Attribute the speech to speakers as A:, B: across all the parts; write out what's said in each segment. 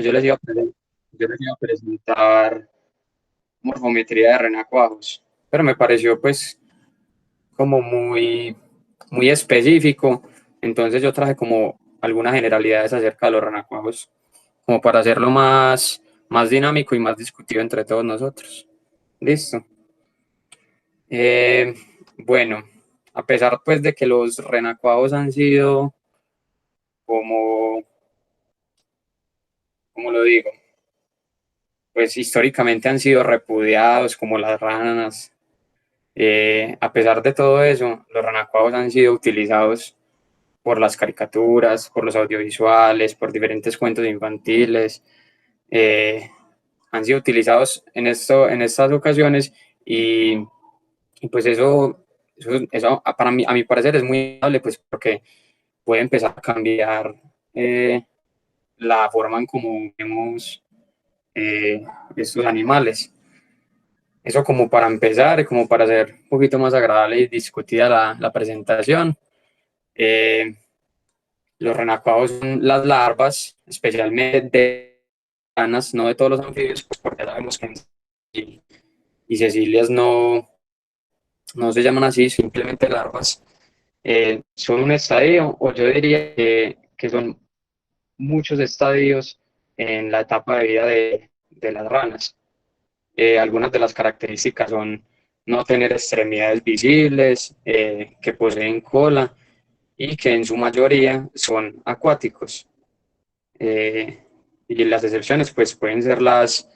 A: Pues yo les iba a presentar morfometría de renacuajos, pero me pareció pues como muy específico, entonces yo traje como algunas generalidades acerca de los renacuajos, como para hacerlo más dinámico y más discutido entre todos nosotros. Listo. Eh, bueno, a pesar pues de que los renacuajos han sido como, ¿cómo lo digo? Pues históricamente han sido repudiados como las ranas. A pesar de todo eso, los renacuajos han sido utilizados por las caricaturas, por los audiovisuales, por diferentes cuentos infantiles. eh, Han sido utilizados en estas ocasiones y, y pues eso para mí, a mi parecer es muy amable, pues porque puede empezar a cambiar la forma en cómo vemos estos animales. Eso como para empezar, como para hacer un poquito más agradable y discutida la presentación. Eh, los renacuajos son las larvas, especialmente de ranas, no de todos los anfibios, pues porque ya sabemos que y cecilias no se llaman así, simplemente larvas. Son un estadio, o yo diría que son muchos estadios en la etapa de vida de las ranas. Algunas de las características son no tener extremidades visibles, que poseen cola y que en su mayoría son acuáticos. Eh, y las excepciones pues pueden ser las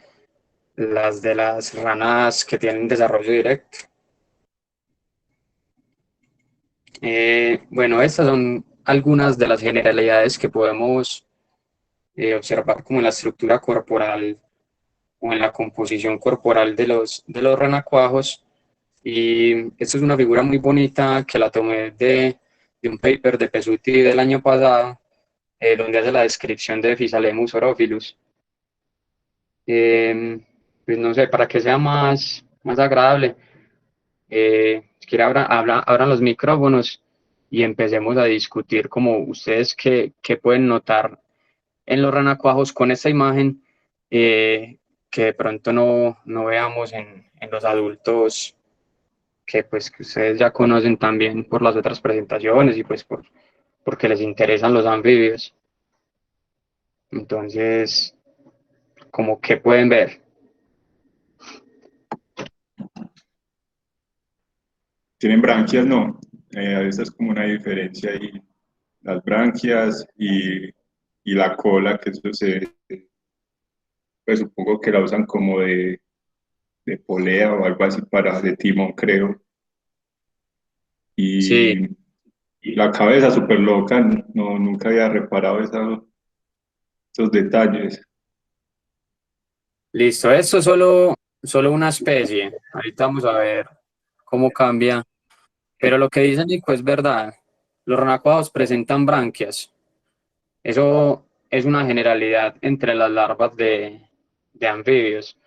A: de las ranas que tienen desarrollo directo. Bueno, estas son algunas de las generalidades que podemos observar como en la estructura corporal o en la composición corporal de los renacuajos. Y esta es una figura muy bonita que la tomé de un paper de Pesuti del año pasado, donde hace la descripción de Physalemmus orophilus. Pues no sé, para que sea más agradable, si quiere abran los micrófonos y empecemos a discutir como ustedes qué pueden notar en los renacuajos con esta imagen, que de pronto no veamos en los adultos que pues que ustedes ya conocen también por las otras presentaciones y pues porque les interesan los anfibios. Entonces, como que pueden ver.
B: Tienen branquias, no. A veces es como una diferencia ahí. Las branquias y la cola, que eso se, pues supongo que la usan como de polea o algo así para de timón, creo.
A: Sí,
B: Y, y la cabeza súper loca, no, nunca había reparado esos detalles.
A: listo. Esto es solo una especie. Ahorita vamos a ver cómo cambia. Pero lo que dice Nico es verdad. Los renacuajos presentan branquias. Eso es una generalidad entre las larvas de anfibios.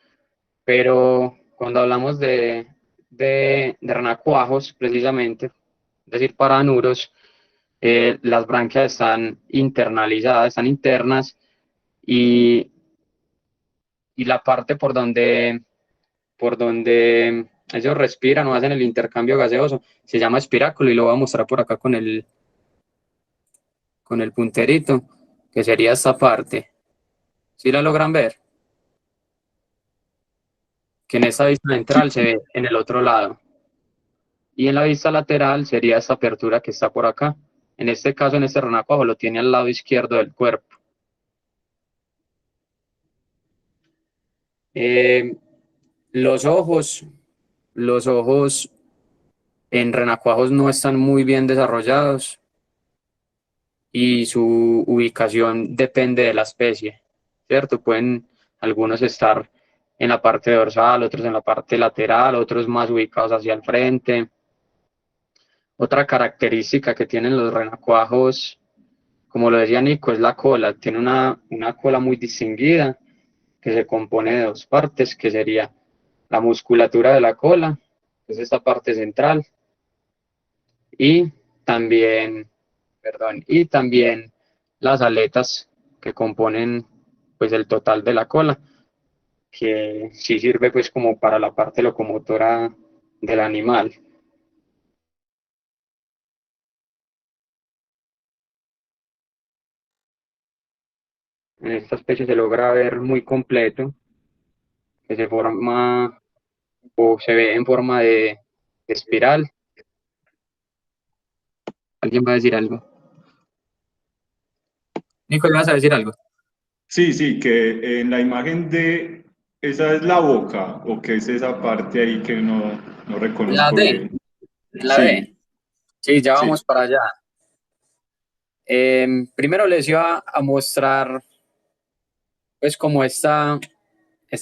A: Pero cuando hablamos de renacuajos, precisamente, es decir, paranuros, las branquias están internalizadas, están internas y, y la parte por donde ellos respiran o hacen el intercambio gaseoso se llama espiráculo y lo voy a mostrar por acá con el punterito, que sería esta parte. ¿Sí la logran ver? Que en esta vista
B: Sí,
A: central se ve en el otro lado. Y en la vista lateral sería esta apertura que está por acá. En este caso, en este renacuajo, lo tiene al lado izquierdo del cuerpo. Eh, los ojos, los ojos en renacuajos no están muy bien desarrollados y su ubicación depende de la especie, ¿cierto? Pueden algunos estar en la parte dorsal, otros en la parte lateral, otros más ubicados hacia el frente. Otra característica que tienen los renacuajos, como lo decía Nico, es la cola. Tiene una cola muy distinguida que se compone de dos partes, que sería la musculatura de la cola, que es esta parte central, y también, perdón, y también las aletas que componen pues el total de la cola, que sí sirve pues como para la parte locomotora del animal. En esta especie se logra ver muy completo, que se forma o se ve en forma de espiral. ¿Alguien va a decir algo? Nico, ¿vas a decir algo?
B: Sí, sí, que en la imagen de esa es la boca, o que es esa parte ahí que no
A: La
B: reconozco
A: D,
B: bien.
A: la D.
B: Sí,
A: Sí, ya
B: sí.
A: vamos para allá. Primero les iba a mostrar, pues, como esta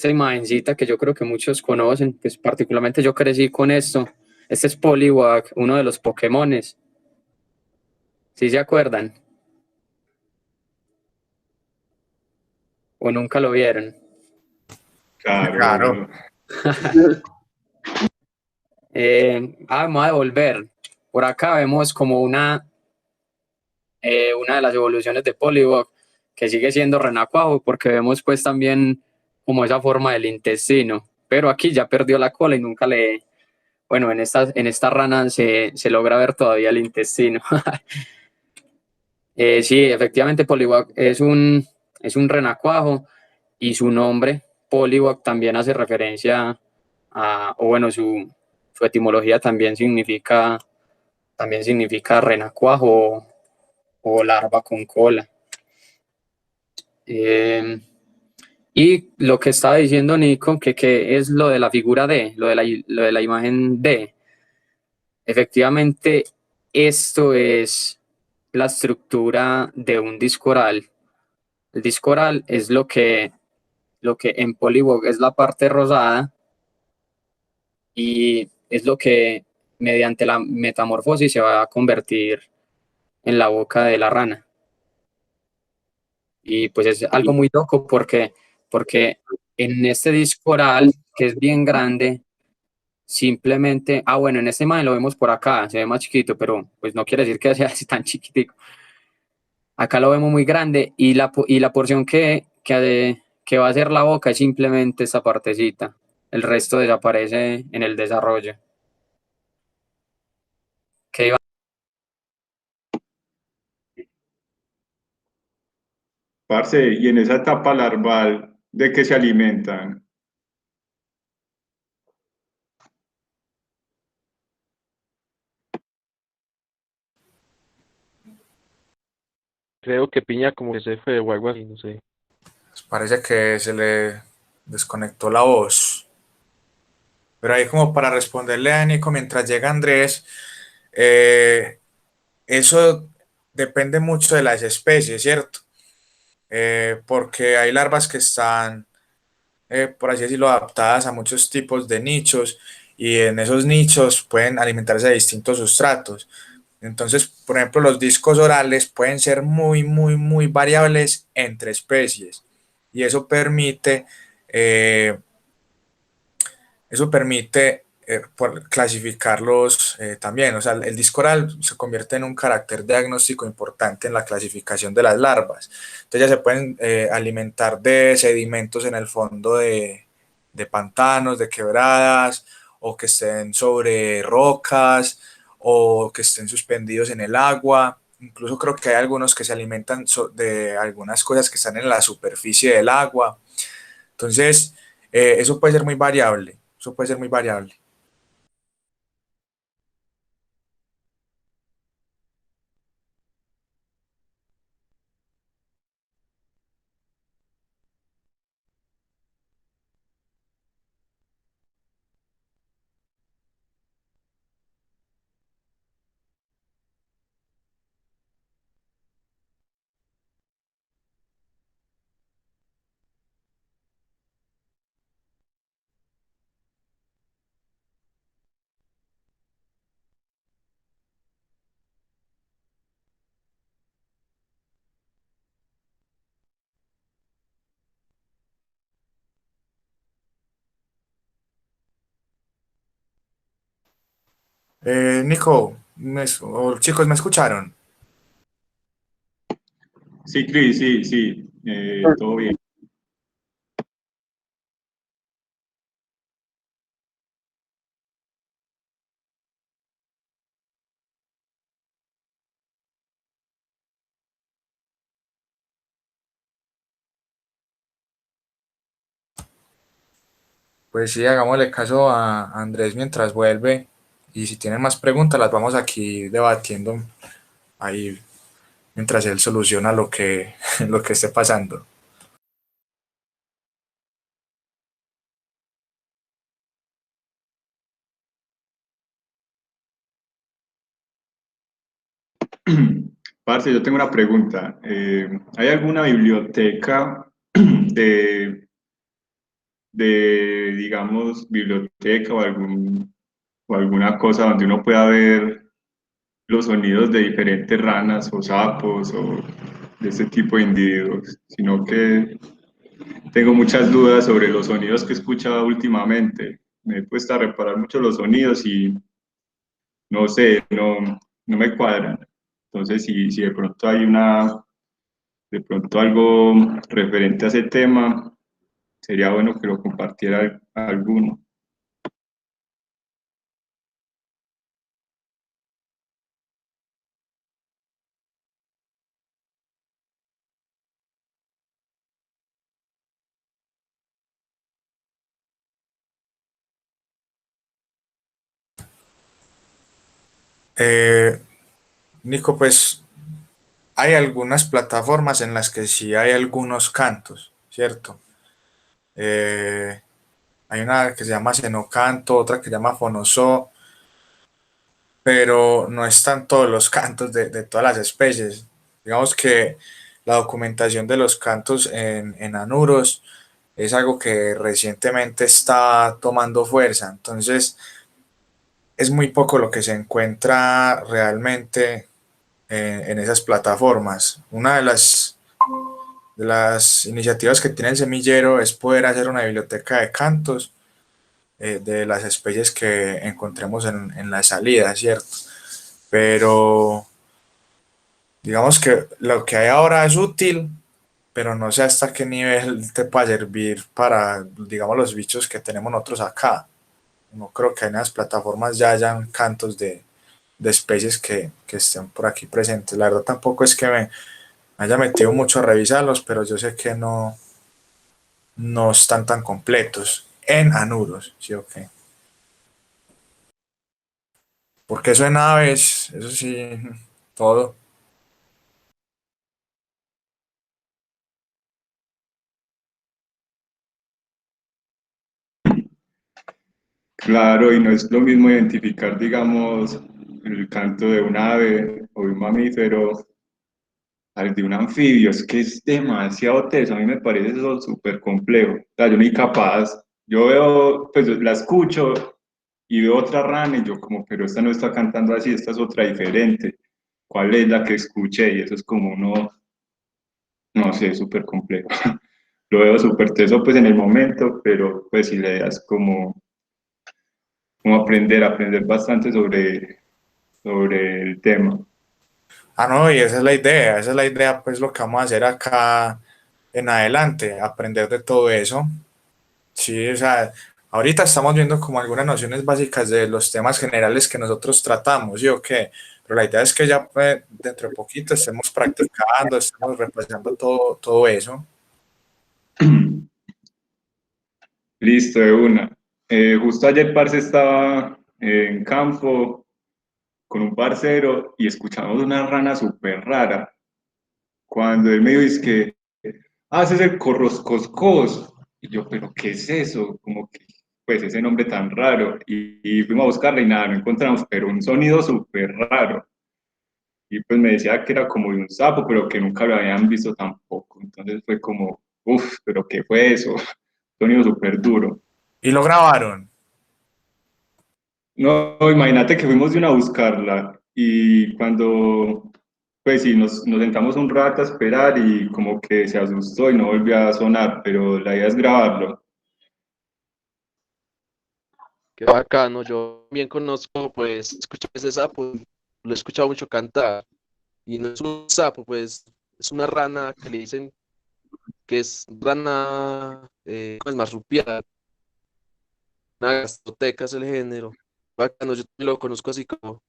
A: imagencita que yo creo que muchos conocen, pues, particularmente yo crecí con esto. Este es Poliwag, uno de los Pokémones. ¿Sí se acuerdan? ¿O nunca lo vieron?
B: Claro,
C: Claro.
B: obvio.
A: Vamos a devolver. Por acá vemos como una de las evoluciones de Poliwag, que sigue siendo renacuajo, porque vemos pues también como esa forma del intestino. Pero aquí ya perdió la cola y nunca le... Bueno, en esta rana se logra ver todavía el intestino. Sí, efectivamente, Poliwag es un renacuajo y su nombre, Poliwag, también hace referencia o bueno, su etimología también significa renacuajo o larva con cola. Eh, y lo que estaba diciendo Nico, que es lo de la figura D, lo de la imagen D. Efectivamente, esto es la estructura de un disco oral. El disco oral es lo que en Polywog es la parte rosada y es lo que mediante la metamorfosis se va a convertir en la boca de la rana. Y pues es algo muy loco porque en este disco oral, que es bien grande, simplemente, bueno, en este imagen lo vemos por acá, se ve más chiquito, pero pues no quiere decir que sea así tan chiquitico. Acá lo vemos muy grande y la porción que va a ser la boca es simplemente esta partecita. El resto desaparece en el desarrollo. ¿Qué iba?
B: Parce, y en esa etapa larval, ¿de qué se alimentan?
C: Creo que Piña como que se fue o algo así, no sé.
D: Parece que se le desconectó la voz. Pero ahí como para responderle a Nico mientras llega Andrés, eh, eso depende mucho de las especies, ¿cierto? Porque hay larvas que están, por así decirlo, adaptadas a muchos tipos de nichos y en esos nichos pueden alimentarse de distintos sustratos. Entonces, por ejemplo, los discos orales pueden ser muy, muy, muy variables entre especies y eh, eso permite clasificarlos también. O sea, el disco oral se convierte en un carácter diagnóstico importante en la clasificación de las larvas. Entonces ya se pueden alimentar de sedimentos en el fondo de pantanos, de quebradas, o que estén sobre rocas, o que estén suspendidos en el agua. Incluso creo que hay algunos que se alimentan de algunas cosas que están en la superficie del agua. Entonces, eso puede ser muy variable. Eso puede ser muy variable. Nico, o chicos, ¿me escucharon?
B: Sí, Cris, sí, sí, todo bien.
D: pues sí, hagámosle caso a Andrés mientras vuelve y si tienen más preguntas las vamos aquí debatiendo ahí mientras él soluciona lo que, lo que esté pasando.
B: Parce, yo tengo una pregunta. ¿Hay alguna biblioteca de, digamos, biblioteca o alguna cosa donde uno pueda ver los sonidos de diferentes ranas o sapos o de este tipo de individuos? Sino que tengo muchas dudas sobre los sonidos que he escuchado últimamente. Me he puesto a reparar mucho los sonidos y no sé, no me cuadran. Entonces, si de pronto hay de pronto algo referente a ese tema, sería bueno que lo compartiera alguno.
D: Eh, Nico, pues hay algunas plataformas en las que sí hay algunos cantos, ¿cierto? Eh, Hay una que se llama Senocanto, otra que se llama Fonoso, pero no están todos los cantos de todas las especies. Digamos que la documentación de los cantos en Anuros es algo que recientemente está tomando fuerza, entonces es muy poco lo que se encuentra realmente en esas plataformas. Una de las iniciativas que tiene el semillero es poder hacer una biblioteca de cantos de las especies que encontremos en la salida, ¿cierto? Pero digamos que lo que hay ahora es útil, pero no sé hasta qué nivel te puede servir para, digamos, los bichos que tenemos nosotros acá. No creo que en las plataformas ya hayan cantos de especies que estén por aquí presentes. La verdad tampoco es que me haya metido mucho a revisarlos, pero yo sé que no están tan completos en anuros, ¿sí o qué? Porque eso en aves, eso sí, todo.
B: Claro, y no es lo mismo identificar, digamos, el canto de un ave o de un mamífero al de un anfibio. Es que es demasiado teso. A mí me parece eso súper complejo. O sea, yo ni capaz. Yo veo, pues la escucho y veo otra rana y yo como, pero esta no está cantando así, esta es otra diferente. ¿Cuál es la que escuché? Y eso es como uno, no sé, súper complejo. Lo veo súper teso pues en el momento, pero pues si le das como aprender bastante sobre el tema.
D: Ah, no, y esa es la idea, pues lo que vamos a hacer acá en adelante, aprender de todo eso. Sí, o sea, ahorita estamos viendo como algunas nociones básicas de los temas generales que nosotros tratamos, ¿sí o qué? Pero la idea es que ya pues, dentro de poquito estemos practicando, estemos repasando todo eso.
B: Listo, de una. Justo ayer, parce, estaba en campo con un parcero y escuchamos una rana súper rara. Cuando él me dijo, es que, ese es el corroscoscos. Y yo, ¿pero qué es eso? Como que, pues, ese nombre tan raro. Y fuimos a buscarla y nada, no encontramos, pero un sonido súper raro. Y pues me decía que era como de un sapo, pero que nunca lo habían visto tampoco. Entonces fue como, uff, ¿pero qué fue eso? Sonido súper duro.
D: Y lo grabaron.
B: No, imagínate que fuimos de una a buscarla y cuando, pues sí, nos sentamos un rato a esperar y como que se asustó y no volvió a sonar, pero la idea es grabarlo.
C: Qué bacano. Yo también conozco, pues, escucho ese sapo, lo he escuchado mucho cantar. Y no es un sapo, pues, es una rana que le dicen que es rana, ¿cómo es marsupial? Una gastroteca es el género. Bacano, yo también lo conozco así como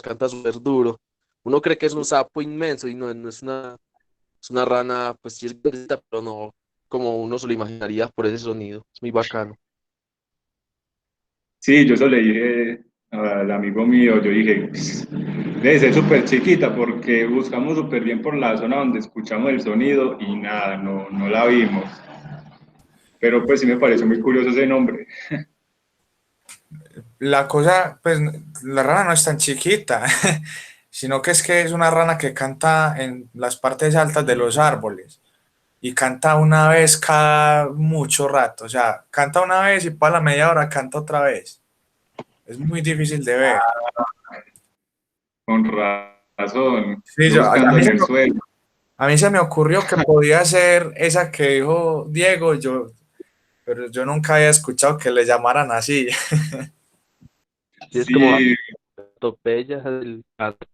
C: canta súper duro. Uno cree que es un sapo inmenso y no es una rana, pues sí es grandecita, pero no como uno se lo imaginaría por ese sonido. Es muy bacano.
B: Sí, yo eso le dije al amigo mío, yo dije, "Pues, debe ser súper chiquita porque buscamos súper bien por la zona donde escuchamos el sonido y nada, no la vimos. Pero pues sí me pareció muy curioso ese nombre.
D: La cosa, pues la rana no es tan chiquita, sino que es una rana que canta en las partes altas de los árboles y canta una vez cada mucho rato, o sea, canta una vez y para la media hora canta otra vez. Es muy difícil de ver.
B: Con razón,
D: Sí,
B: yo
D: a
B: buscando
D: mí
B: en el suelo.
D: a mí se me ocurrió que podía ser esa que dijo Diego, pero yo nunca había escuchado que le llamaran así.
C: Sí, es como
B: Sí,
C: Topeya del gato.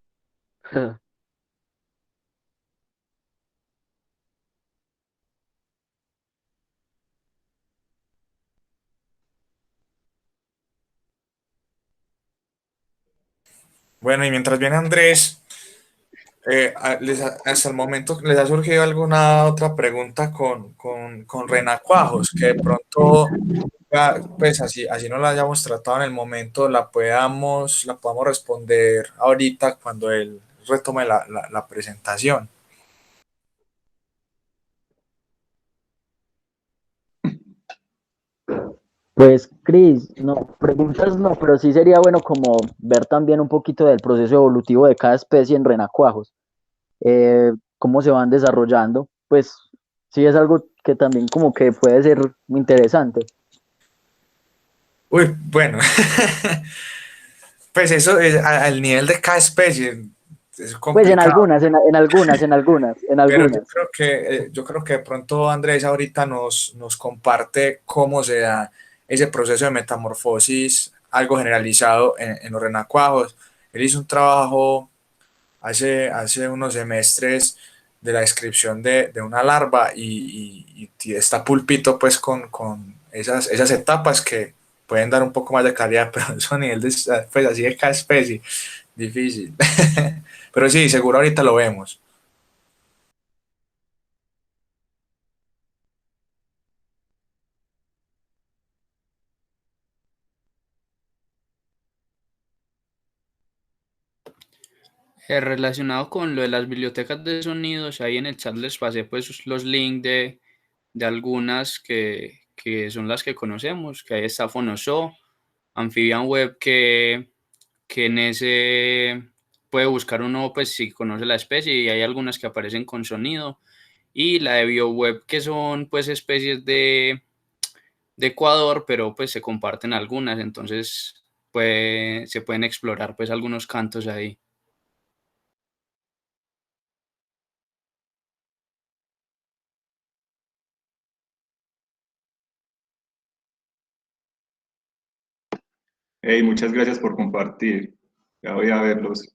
D: Bueno, y mientras viene Andrés, hasta el momento les ha surgido alguna otra pregunta con renacuajos, que de pronto, pues así no la hayamos tratado en el momento, la podamos responder ahorita cuando él retome la presentación.
E: Pues, Cris, no, preguntas no, pero sí sería bueno como ver también un poquito del proceso evolutivo de cada especie en renacuajos, cómo se van desarrollando, pues sí es algo que también como que puede ser muy interesante.
D: Uy, bueno, pues eso es al nivel de cada especie, es
E: Pues en
D: complicado.
E: algunas, en
D: Pero yo
E: algunas.
D: creo yo creo que de pronto Andrés ahorita nos comparte cómo se da ese proceso de metamorfosis, algo generalizado en los renacuajos. Él hizo un trabajo hace unos semestres de la descripción de una larva y está pulpito pues con esas etapas que pueden dar un poco más de claridad, pero eso a nivel de, pues así de cada especie, difícil. Pero sí, seguro ahorita lo vemos.
A: Relacionado con lo de las bibliotecas de sonidos, ahí en el chat les pasé pues los links de algunas que son las que conocemos, que ahí está Fonoso, Amphibian Web, que en ese puede buscar uno pues si conoce la especie y hay algunas que aparecen con sonido, y la de BioWeb, que son pues especies de Ecuador, pero pues se comparten algunas, entonces se pueden explorar pues algunos cantos ahí.
B: hey, muchas gracias por compartir. Ya voy a verlos.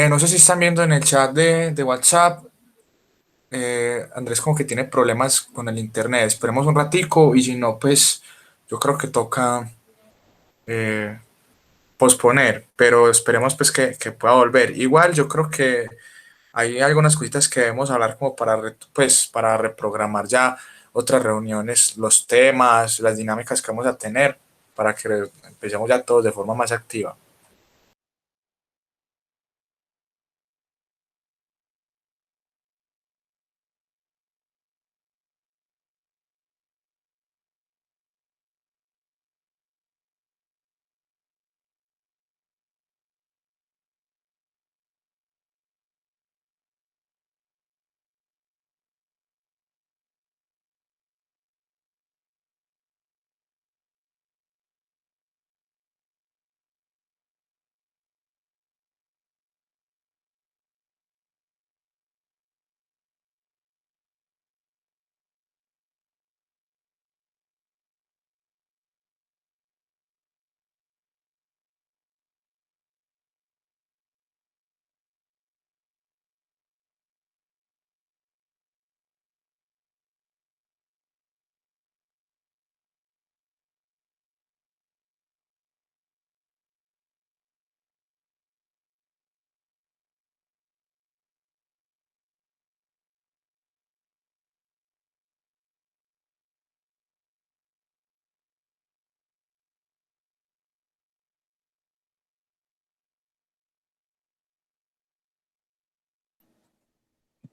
D: No sé si están viendo en el chat de WhatsApp. Andrés como que tiene problemas con el internet. Esperemos un ratico y si no, pues yo creo que toca eh, posponer, pero esperemos pues que pueda volver. Igual yo creo que hay algunas cositas que debemos hablar como pues, para reprogramar ya otras reuniones, los temas, las dinámicas que vamos a tener, para que empecemos ya todos de forma más activa.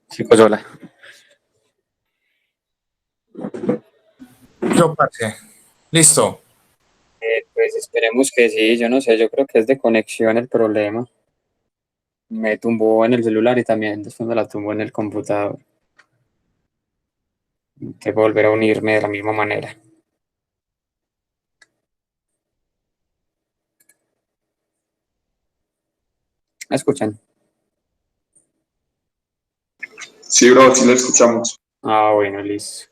A: Chicos, hola.
D: Yo, parce. Listo.
A: Pues esperemos que sí, yo no sé, yo creo que es de conexión el problema. Me tumbó en el celular y también después me la tumbó en el computador. Tengo que volver a unirme de la misma manera. ¿Me escuchan?
B: Sí, bro, sí lo escuchamos.
A: Ah, bueno, listo.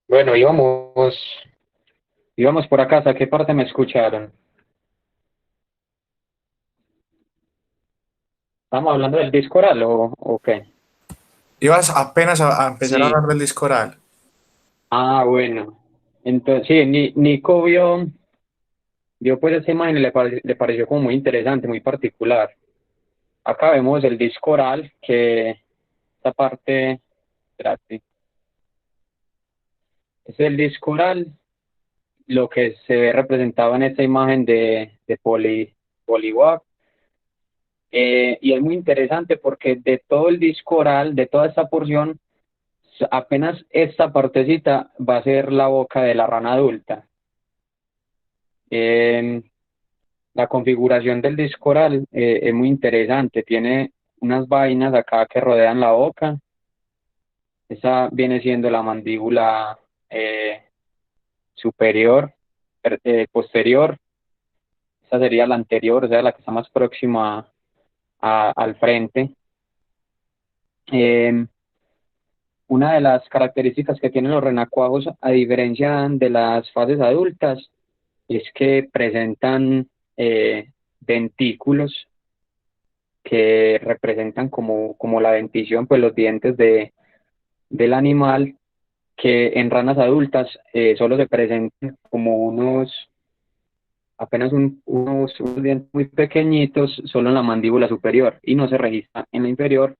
A: Bueno, íbamos por acá. ¿Hasta qué parte me escucharon? ¿Estamos hablando del disco oral o qué?
D: Ibas apenas a empezar a
A: Sí.
D: hablar del disco oral.
A: Ah, bueno. Entonces, sí, Nico vio pues esa imagen y le pareció como muy interesante, muy particular. Acá vemos el disco oral, que esta parte, espérate, es el disco oral, lo que se ve representado en esta imagen de Polywag. Y es muy interesante porque de todo el disco oral, de toda esta porción, apenas esta partecita va a ser la boca de la rana adulta. La configuración del disco oral es muy interesante, tiene unas vainas acá que rodean la boca. Esa viene siendo la mandíbula superior, posterior. Esa sería la anterior, o sea, la que está más próxima al frente. Eh, una de las características que tienen los renacuajos, a diferencia de las fases adultas, es que presentan dentículos que representan como la dentición, pues los dientes del animal, que en ranas adultas solo se presentan como apenas unos dientes muy pequeñitos, solo en la mandíbula superior, y no se registra en la inferior,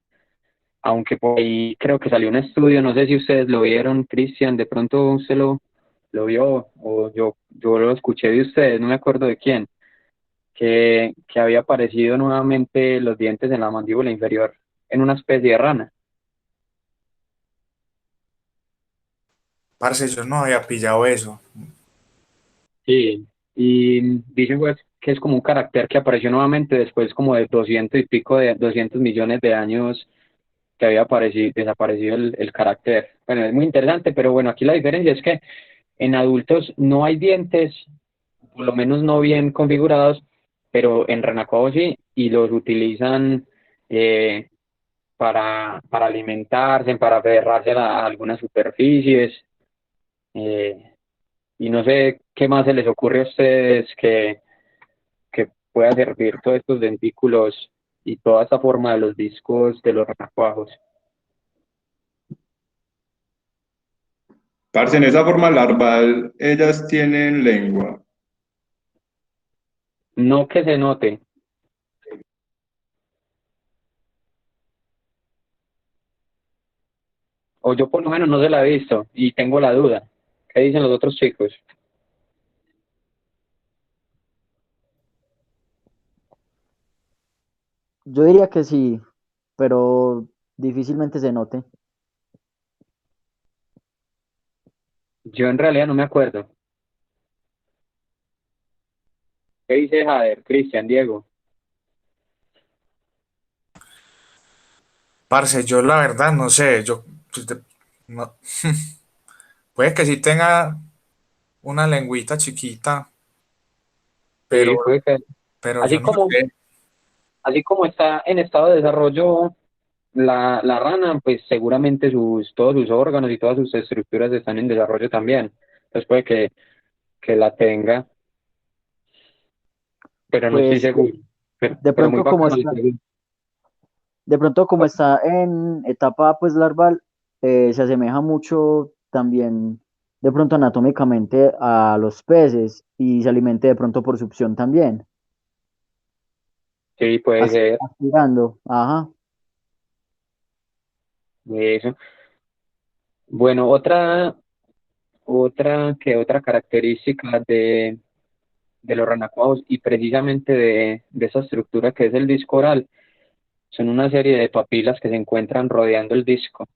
A: aunque por ahí creo que salió un estudio, no sé si ustedes lo vieron, Cristian, de pronto usted lo vio, o yo lo escuché de ustedes, no me acuerdo de quién, que había aparecido nuevamente los dientes en la mandíbula inferior en una especie de rana.
D: Parce, yo no había pillado eso.
A: Sí, y dicen pues que es como un carácter que apareció nuevamente después como de 200 y pico de 200 millones de años que había desaparecido el carácter. Bueno, es muy interesante, pero bueno, aquí la diferencia es que en adultos no hay dientes, por lo menos no bien configurados, pero en renacuajos sí, y los utilizan eh, para alimentarse, para aferrarse a algunas superficies. Eh, Y no sé qué más se les ocurre a ustedes que pueda servir todos estos dentículos y toda esta forma de los discos de los renacuajos.
B: Parce, en esa forma larval, ellas tienen lengua.
A: No que se note. O yo por lo menos no se la he visto y tengo la duda. ¿Qué dicen los otros chicos?
E: Yo diría que sí, pero difícilmente se note.
A: Yo en realidad no me acuerdo. ¿Qué dice Jader, Cristian, Diego?
D: Parce, yo la verdad no sé, yo pues, no, puede que sí tenga una lengüita chiquita, pero,
A: Sí, puede que.
D: pero yo
A: Así
D: no
A: como,
D: sé.
A: así como está en estado de desarrollo la rana, pues seguramente todos sus órganos y todas sus estructuras están en desarrollo también. Entonces puede que la tenga, pero no estoy
E: Pues
A: seguro. Pero,
E: de
A: pero muy
E: pronto como
A: bacano el
E: está,
A: pregunta.
E: de pronto como está en etapa pues larval, se asemeja mucho también de pronto anatómicamente a los peces y se alimenta de pronto por succión también,
A: Sí, puede ser
E: aspirando, ajá.
A: eso. Bueno, otra característica de los renacuajos y precisamente de esa estructura que es el disco oral son una serie de papilas que se encuentran rodeando el disco.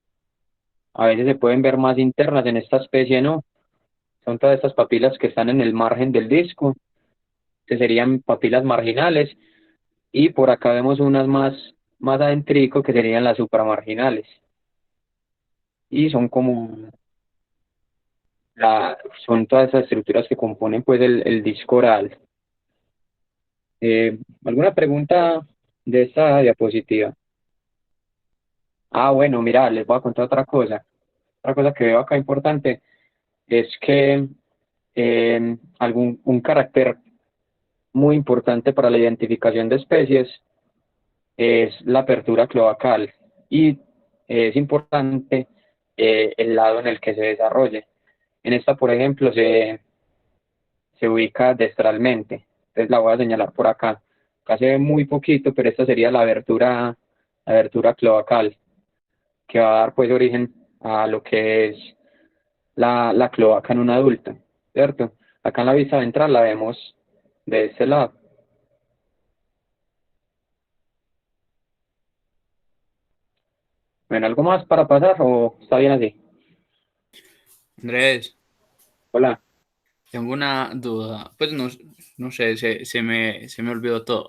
A: A veces se pueden ver más internas, en esta especie no. Son todas estas papilas que están en el margen del disco, que serían papilas marginales, y por acá vemos unas más adentrico que serían las supramarginales. Y son como la, son todas esas estructuras que componen pues el disco oral. ¿Alguna pregunta de esta diapositiva? Ah, bueno, mira, les voy a contar otra cosa. Otra cosa que veo acá importante es que un carácter muy importante para la identificación de especies es la apertura cloacal y es importante el lado en el que se desarrolle. En esta, por ejemplo, se ubica destralmente. Entonces la voy a señalar por acá. Acá se ve muy poquito, pero esta sería la abertura cloacal, que va a dar pues origen a lo que es la cloaca en un adulto, ¿cierto? Acá en la vista ventral la vemos de este lado. ¿Ven algo más para pasar o está bien así?
F: Andrés,
A: Hola.
F: tengo una duda. Pues no sé, se me olvidó todo.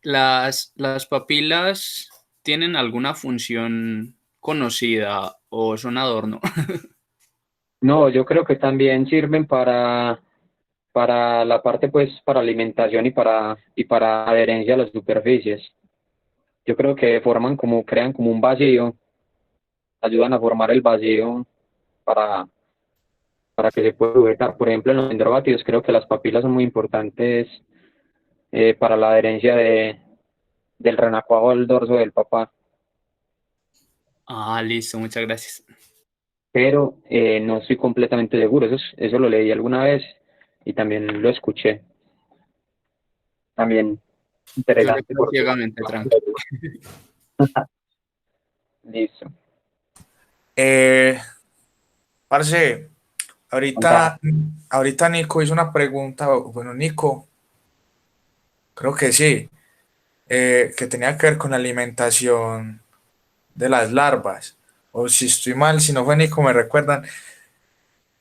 F: ¿Las papilas tienen alguna función conocida o son adorno?
A: No, yo creo que también sirven para la parte, pues, para alimentación y para adherencia a las superficies. Yo creo que crean como un vacío, ayudan a formar el vacío para, para que se pueda sujetar. Por ejemplo, en los dendrobátidos creo que las papilas son muy importantes para la adherencia del renacuajo al dorso del papá,
F: Ah, listo, muchas gracias.
A: pero no estoy completamente seguro. Eso lo leí alguna vez y también lo escuché. También
F: Yo le
A: interesante
F: creo
A: porque...
F: ciegamente, tranquilo.
A: Listo.
D: Eh, parce,
A: Contame.
D: ahorita Nico hizo una pregunta, bueno, Nico, creo que sí, que tenía que ver con la alimentación de las larvas, o si estoy mal, si no fue Nico, me recuerdan.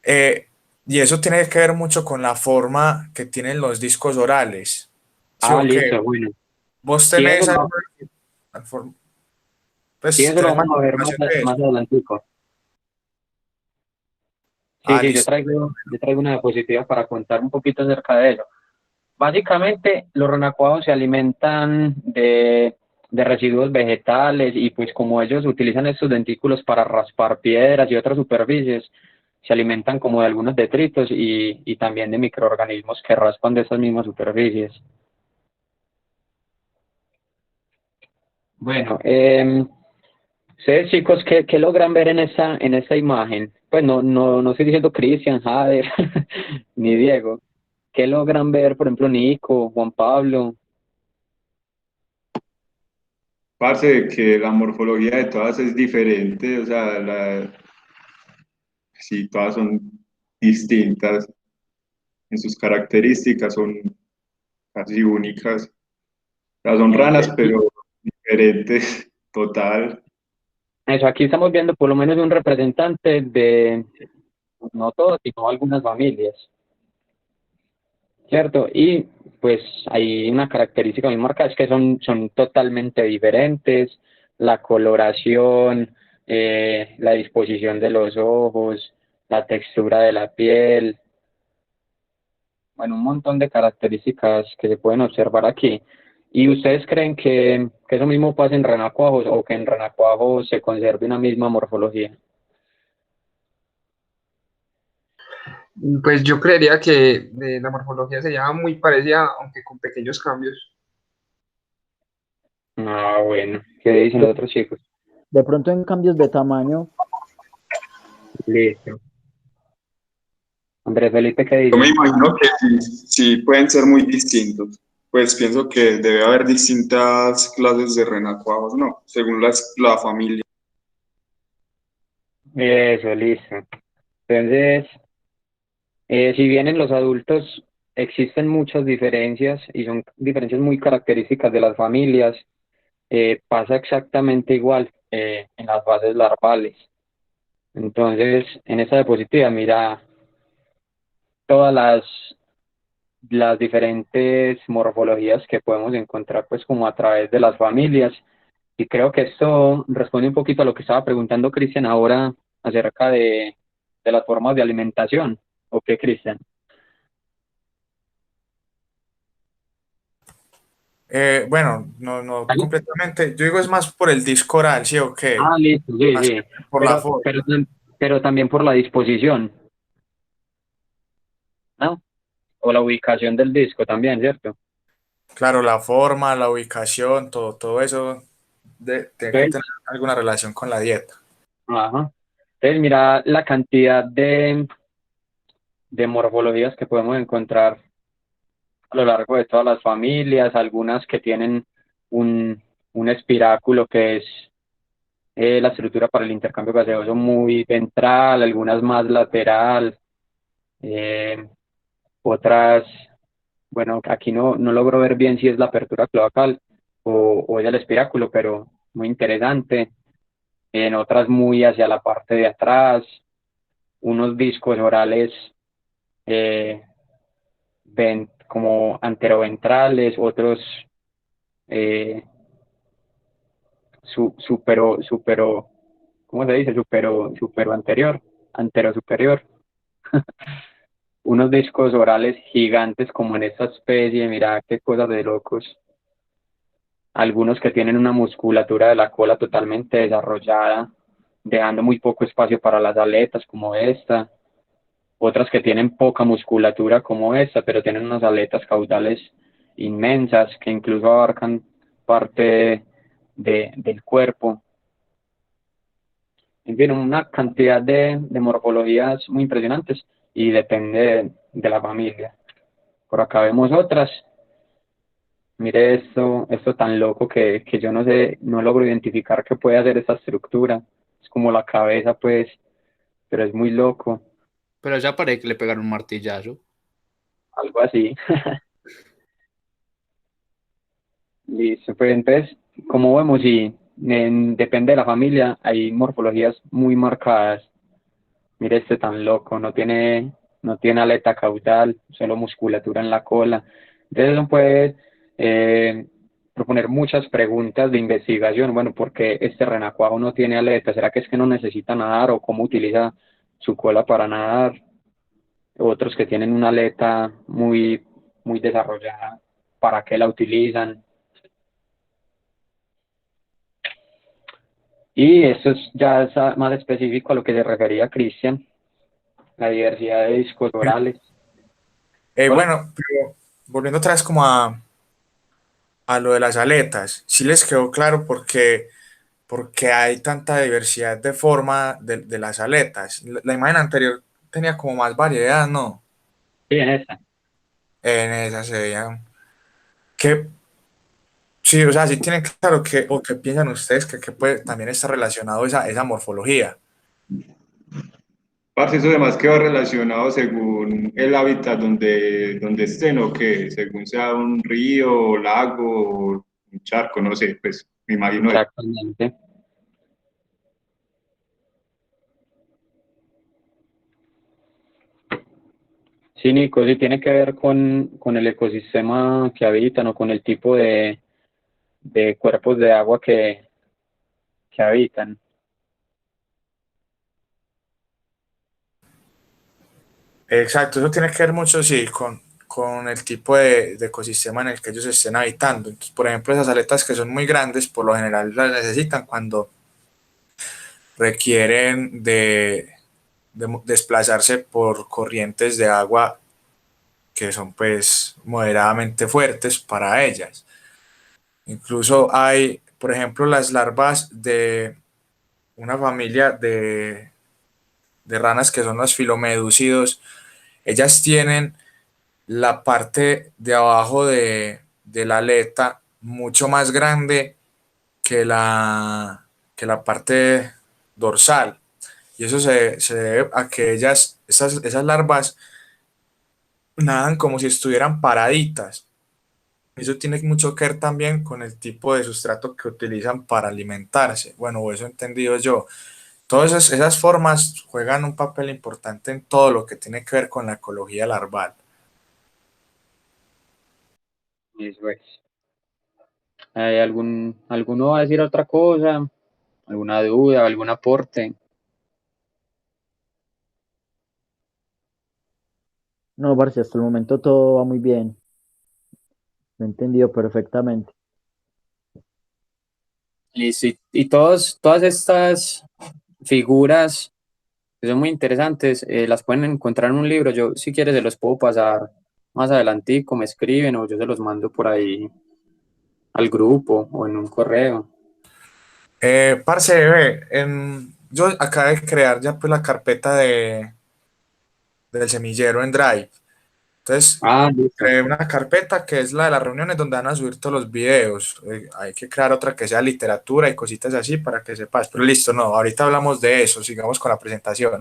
D: Eh, y eso tiene que ver mucho con la forma que tienen los discos orales. ¿Sí
A: Ah,
D: o qué?
A: listo, bueno.
D: Vos
A: Sí, eso
D: tenés
A: lo, sí,
D: pues
A: eso lo
D: tenés más
A: vamos a ver
D: información de
A: más
D: eso.
A: adelantico. Sí,
D: Ah,
A: sí,
D: listo.
A: yo traigo una diapositiva para contar un poquito acerca de eso. Básicamente, los renacuajos se alimentan de residuos vegetales y pues como ellos utilizan estos dentículos para raspar piedras y otras superficies, se alimentan como de algunos detritos y también de microorganismos que raspan de esas mismas superficies. Bueno, ustedes chicos, ¿qué logran ver en esa imagen? Pues no estoy diciendo Cristian, Jader, ni Diego. ¿Qué logran ver, por ejemplo, Nico, Juan Pablo?
B: Parce, que la morfología de todas es diferente, o sea, sí, todas son distintas en sus características, son casi únicas. O sea, son ranas, pero diferentes, total.
A: Eso, aquí estamos viendo por lo menos un representante de, no todos, sino algunas familias, ¿cierto? Y pues hay una característica muy marcada, es que son totalmente diferentes, la coloración, la disposición de los ojos, la textura de la piel, bueno, un montón de características que se pueden observar aquí. ¿Y ustedes creen que eso mismo pasa en renacuajos o que en renacuajos se conserve una misma morfología?
G: Pues yo creería que la morfología sería muy parecida, aunque con pequeños cambios.
A: Ah, bueno, ¿qué dicen los otros chicos?
E: De pronto en cambios de tamaño,
A: Listo. Andrés Felipe, ¿qué
H: Yo me
A: dice?
H: imagino que sí pueden ser muy distintos. Pues pienso que debe haber distintas clases de renacuajos, ¿no? Según la familia.
A: Eso, listo. Entonces, si bien en los adultos existen muchas diferencias y son diferencias muy características de las familias, pasa exactamente igual en las fases larvales. Entonces, en esta diapositiva, mira todas las diferentes morfologías que podemos encontrar pues como a través de las familias. Y creo que esto responde un poquito a lo que estaba preguntando Cristian ahora acerca de las formas de alimentación. ¿O qué, Cristian?
D: Bueno, no
A: ¿Ahí?
D: completamente. Yo digo es más por el disco oral, ¿sí o qué?
A: Ah, listo, sí,
D: Más que
A: sí.
D: por la forma.
A: Pero también por la disposición, ¿no? O la ubicación del disco también, ¿cierto?
D: Claro, la forma, la ubicación, todo eso tiene que tener
A: Entonces,
D: alguna relación con la dieta.
A: ajá. Entonces, mira la cantidad de morfologías que podemos encontrar a lo largo de todas las familias, algunas que tienen un espiráculo que es la estructura para el intercambio gaseoso muy ventral, algunas más lateral, eh, otras, bueno, aquí no logro ver bien si es la apertura cloacal o es el espiráculo, pero muy interesante. En otras muy hacia la parte de atrás, unos discos orales eh, como anteroventrales, otros eh, supero, ¿cómo se dice? Supero anterior, antero superior. Unos discos orales gigantes como en esta especie, mira qué cosas de locos. Algunos que tienen una musculatura de la cola totalmente desarrollada, dejando muy poco espacio para las aletas como esta. Otras que tienen poca musculatura como esta, pero tienen unas aletas caudales inmensas que incluso abarcan parte del cuerpo. En fin, una cantidad de morfologías muy impresionantes y depende de la familia. Por acá vemos otras. Mire esto tan loco que yo no sé, no logro identificar qué puede hacer esta estructura. Es como la cabeza, pues, pero es muy loco,
F: Pero ya paré que le pegaron un martillazo.
A: algo así. Listo, pues entonces, como vemos, sí, depende de la familia, hay morfologías muy marcadas. Mire este tan loco, no tiene aleta caudal, solo musculatura en la cola. Entonces uno puede eh, proponer muchas preguntas de investigación. Bueno, ¿por qué este renacuajo no tiene aleta? ¿Será que es que no necesita nadar o cómo utiliza su cola para nadar? Otros que tienen una aleta muy desarrollada, ¿para qué la utilizan? Y eso es ya es más específico a lo que se refería Cristian. la diversidad de discos orales. Hola.
D: Bueno, pero volviendo otra vez como a lo de las aletas, sí les quedó claro porque hay tanta diversidad de forma de las aletas. La imagen anterior tenía como más variedad, ¿no?
A: Sí, en esa.
D: En esa se veían que sí, o sea, sí tienen claro que, o que piensan ustedes que puede también estar relacionado esa morfología.
B: Parce, eso además queda relacionado según el hábitat donde estén o que según sea un río, lago, un charco, no sé, pues me imagino.
A: Exactamente. Sí, Nico, sí tiene que ver con el ecosistema que habitan o con el tipo de cuerpos de agua que habitan.
D: Exacto, eso tiene que ver mucho, sí, con el tipo de ecosistema en el que ellos estén habitando. Entonces, por ejemplo, esas aletas que son muy grandes, por lo general las necesitan cuando requieren de desplazarse por corrientes de agua que son pues moderadamente fuertes para ellas. Incluso hay, por ejemplo, las larvas de una familia de ranas que son los filomedúcidos. Ellas tienen la parte de abajo de la aleta mucho más grande que la parte dorsal. Y eso se debe a que esas larvas nadan como si estuvieran paraditas. Eso tiene mucho que ver también con el tipo de sustrato que utilizan para alimentarse. Bueno, eso he entendido yo. Todas esas formas juegan un papel importante en todo lo que tiene que ver con la ecología larval.
A: Eso es. ¿Hay alguno va a decir otra cosa? ¿Alguna duda, algún aporte?
E: No, parce, hasta el momento todo va muy bien. Lo he entendido perfectamente.
A: Listo. Y todas estas figuras que son muy interesantes, las pueden encontrar en un libro. Yo, si quieres, se los puedo pasar más adelantico, me escriben o yo se los mando por ahí al grupo o en un correo.
D: Parce, ve, yo acabé de crear ya pues la carpeta del semillero en Drive. Entonces,
A: Ah, listo.
D: creé una carpeta que es la de las reuniones donde van a subir todos los videos. Hay que crear otra que sea literatura y cositas así para que sepas. Pero listo, no, ahorita hablamos de eso, sigamos con la presentación.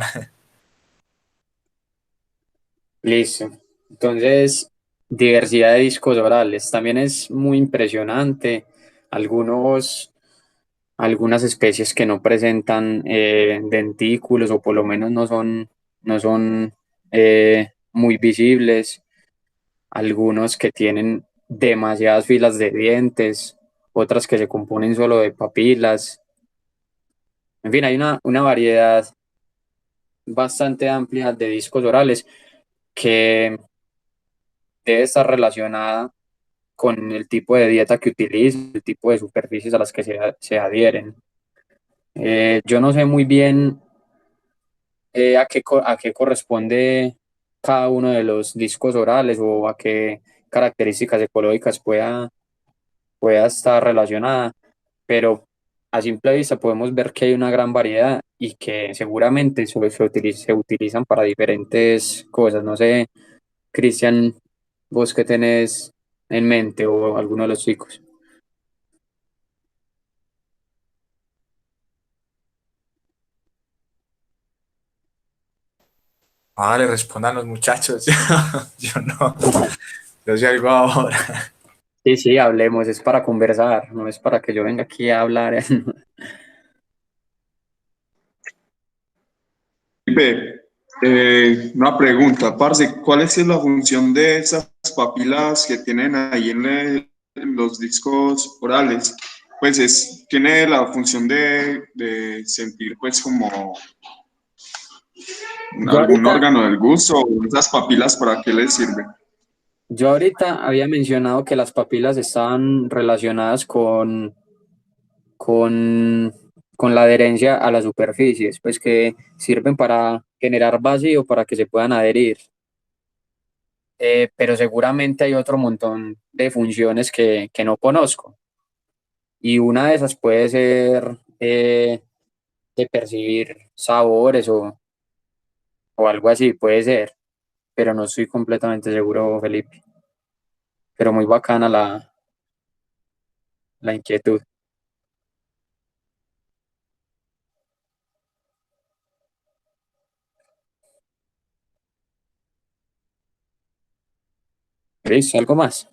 A: Listo. Entonces, diversidad de discos orales. También es muy impresionante. Algunas especies que no presentan dentículos o por lo menos no son muy visibles. Algunos que tienen demasiadas filas de dientes, otras que se componen solo de papilas. En fin, hay una variedad bastante amplia de discos orales que debe estar relacionada con el tipo de dieta que utilizan, el tipo de superficies a las que se adhieren. Yo no sé muy bien a qué corresponde cada uno de los discos orales o a qué características ecológicas pueda estar relacionada, pero a simple vista podemos ver que hay una gran variedad y que seguramente se utilizan para diferentes cosas. No sé, Cristian, vos qué tenés en mente o alguno de los chicos.
D: Vale, respondan los muchachos. Yo no, yo sé algo ahora.
A: Sí, sí, hablemos, es para conversar, no es para que yo venga aquí a hablar.
H: Felipe, una pregunta, parce, ¿cuál es la función de esas papilas que tienen ahí en los discos orales? Pues tiene la función de sentir pues como
A: Yo
H: algún
A: ahorita,
H: órgano del gusto o esas papilas para qué les sirven.
A: yo ahorita había mencionado que las papilas estaban relacionadas con con la adherencia a las superficies, pues que sirven para generar vacío para que se puedan adherir. Pero seguramente hay otro montón de funciones que no conozco. Y una de esas puede ser de percibir sabores o algo así, puede ser, pero no estoy completamente seguro, Felipe. Pero muy bacana la inquietud. ¿Listo? ¿Algo más?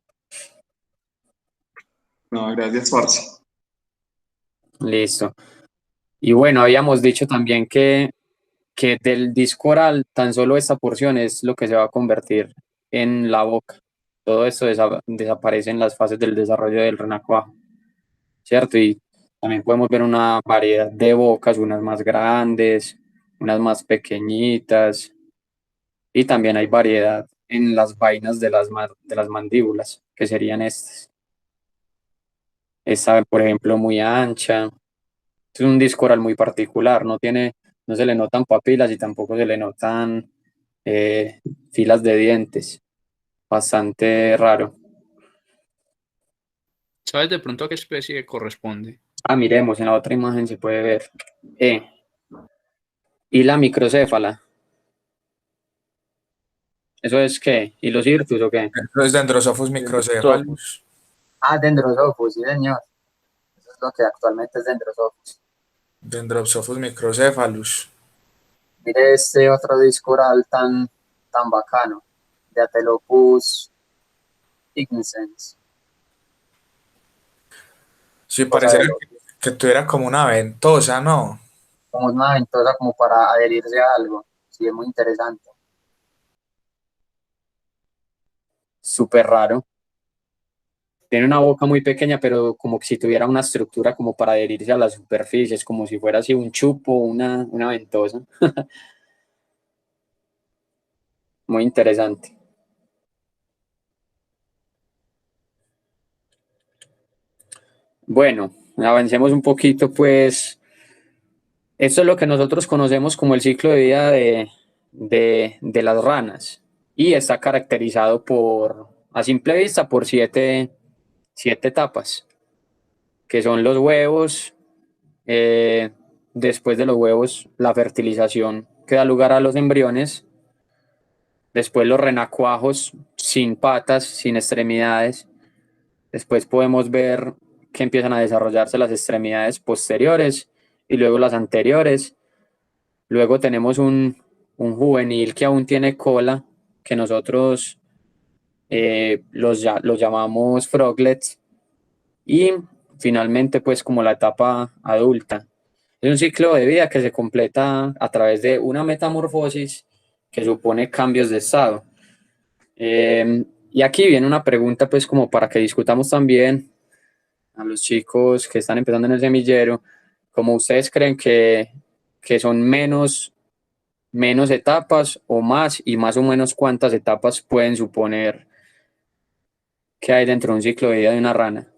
H: No, gracias, parce.
A: Listo. Y bueno, habíamos dicho también que del disco oral tan solo esta porción es lo que se va a convertir en la boca. Todo esto desaparece en las fases del desarrollo del renacuajo, ¿cierto? Y también podemos ver una variedad de bocas, unas más grandes, unas más pequeñitas, y también hay variedad en las vainas de las mandíbulas, que serían estas. Esta, por ejemplo, muy ancha. Es un disco oral muy particular, no se le notan papilas y tampoco se le notan eh, filas de dientes. Bastante raro.
F: ¿Sabes de pronto a qué especie corresponde?
A: Ah, miremos, en la otra imagen se puede ver. Y la microcéfala. ¿Eso es qué? ¿Y los hirtus o qué?
D: Eso es Dendrosophus microcephalus.
A: Ah, Dendrosophus, sí, señor. Eso es lo que actualmente es Dendrosophus.
D: Dendrosophus microcephalus.
A: Mire este otro disco oral tan bacano, de Atelopus ignescens.
D: Sí,
A: Cosa
D: parece
A: de
D: que tuviera como una ventosa, ¿no?
A: como una ventosa como para adherirse a algo. Sí, es muy interesante. Súper raro. Tiene una boca muy pequeña, pero como si tuviera una estructura como para adherirse a las superficies, como si fuera así un chupo, una ventosa. Muy interesante. Bueno, avancemos un poquito, pues. Esto es lo que nosotros conocemos como el ciclo de vida de las ranas. Y está caracterizado a simple vista, por siete etapas, que son los huevos, después de los huevos, la fertilización que da lugar a los embriones, después los renacuajos sin patas, sin extremidades, después podemos ver que empiezan a desarrollarse las extremidades posteriores y luego las anteriores, luego tenemos un juvenil que aún tiene cola, que nosotros los llamamos froglets, y finalmente pues como la etapa adulta. Es un ciclo de vida que se completa a través de una metamorfosis que supone cambios de estado. Y aquí viene una pregunta, pues, como para que discutamos también a los chicos que están empezando en el semillero, como ustedes creen que son menos etapas o más, y más o menos cuántas etapas pueden suponer que hay dentro de un ciclo de vida de una rana.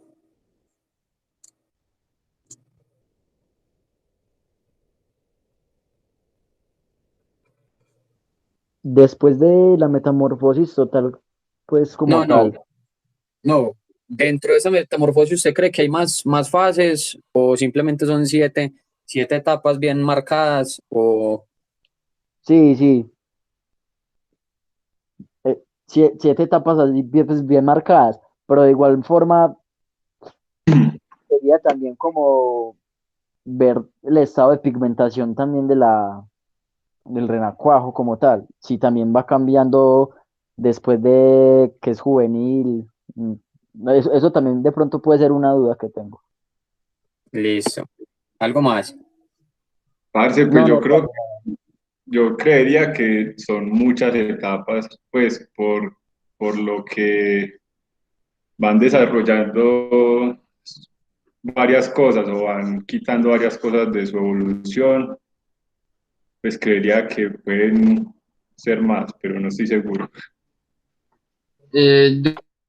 E: Después de la metamorfosis total, pues como
A: No, no,
E: tal.
A: no. Dentro de esa metamorfosis, ¿usted cree que hay más fases o simplemente son siete etapas bien marcadas? O
E: Sí, sí. Siete etapas así bien, pues, bien marcadas, pero de igual forma sería también como ver el estado de pigmentación también del renacuajo como tal. Si también va cambiando después de que es juvenil. Eso también de pronto puede ser una duda que tengo.
A: listo. ¿Algo más?
B: Parce, pues
E: No, no,
B: yo creería que son muchas etapas, pues por lo que van desarrollando varias cosas o van quitando varias cosas de su evolución, pues creería que pueden ser más, pero no estoy seguro.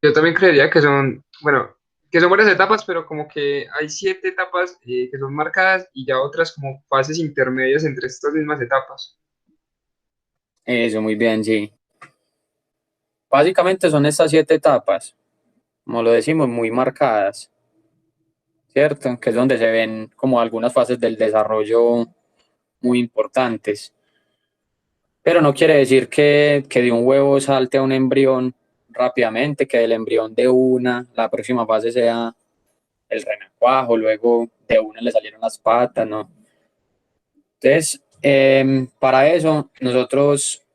G: Yo también creería que son, bueno, que son varias etapas, pero como que hay 7 etapas que son marcadas y ya otras como fases intermedias entre estas mismas etapas.
A: Eso, muy bien, sí. Básicamente son estas 7 etapas, como lo decimos, muy marcadas, ¿cierto? Que es donde se ven como algunas fases del desarrollo muy importantes. Pero no quiere decir que de un huevo salte a un embrión rápidamente, que del embrión de una, la próxima fase sea el renacuajo, luego de una le salieron las patas, ¿no? Entonces, para eso nosotros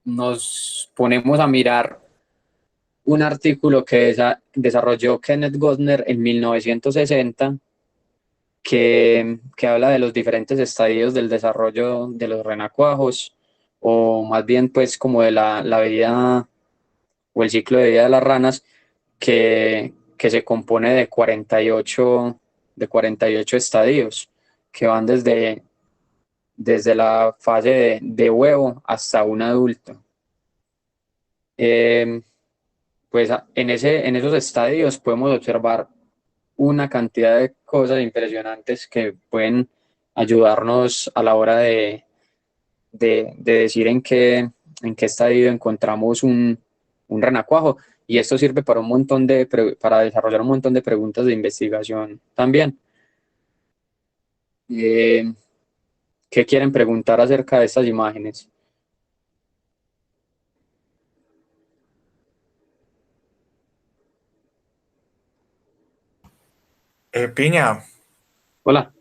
A: nos ponemos a mirar un artículo que desarrolló Kenneth Gosner en 1960 que habla de los diferentes estadios del desarrollo de los renacuajos, o más bien pues como de la vida o el ciclo de vida de las ranas, que se compone de 48 estadios, que van desde la fase de huevo hasta un adulto. Pues en esos estadios podemos observar una cantidad de cosas impresionantes que pueden ayudarnos a la hora de decir en qué estadio encontramos un renacuajo. Y esto sirve para para desarrollar un montón de preguntas de investigación también. Eh, ¿Qué quieren preguntar acerca de estas imágenes?
D: Piña,
A: Hola.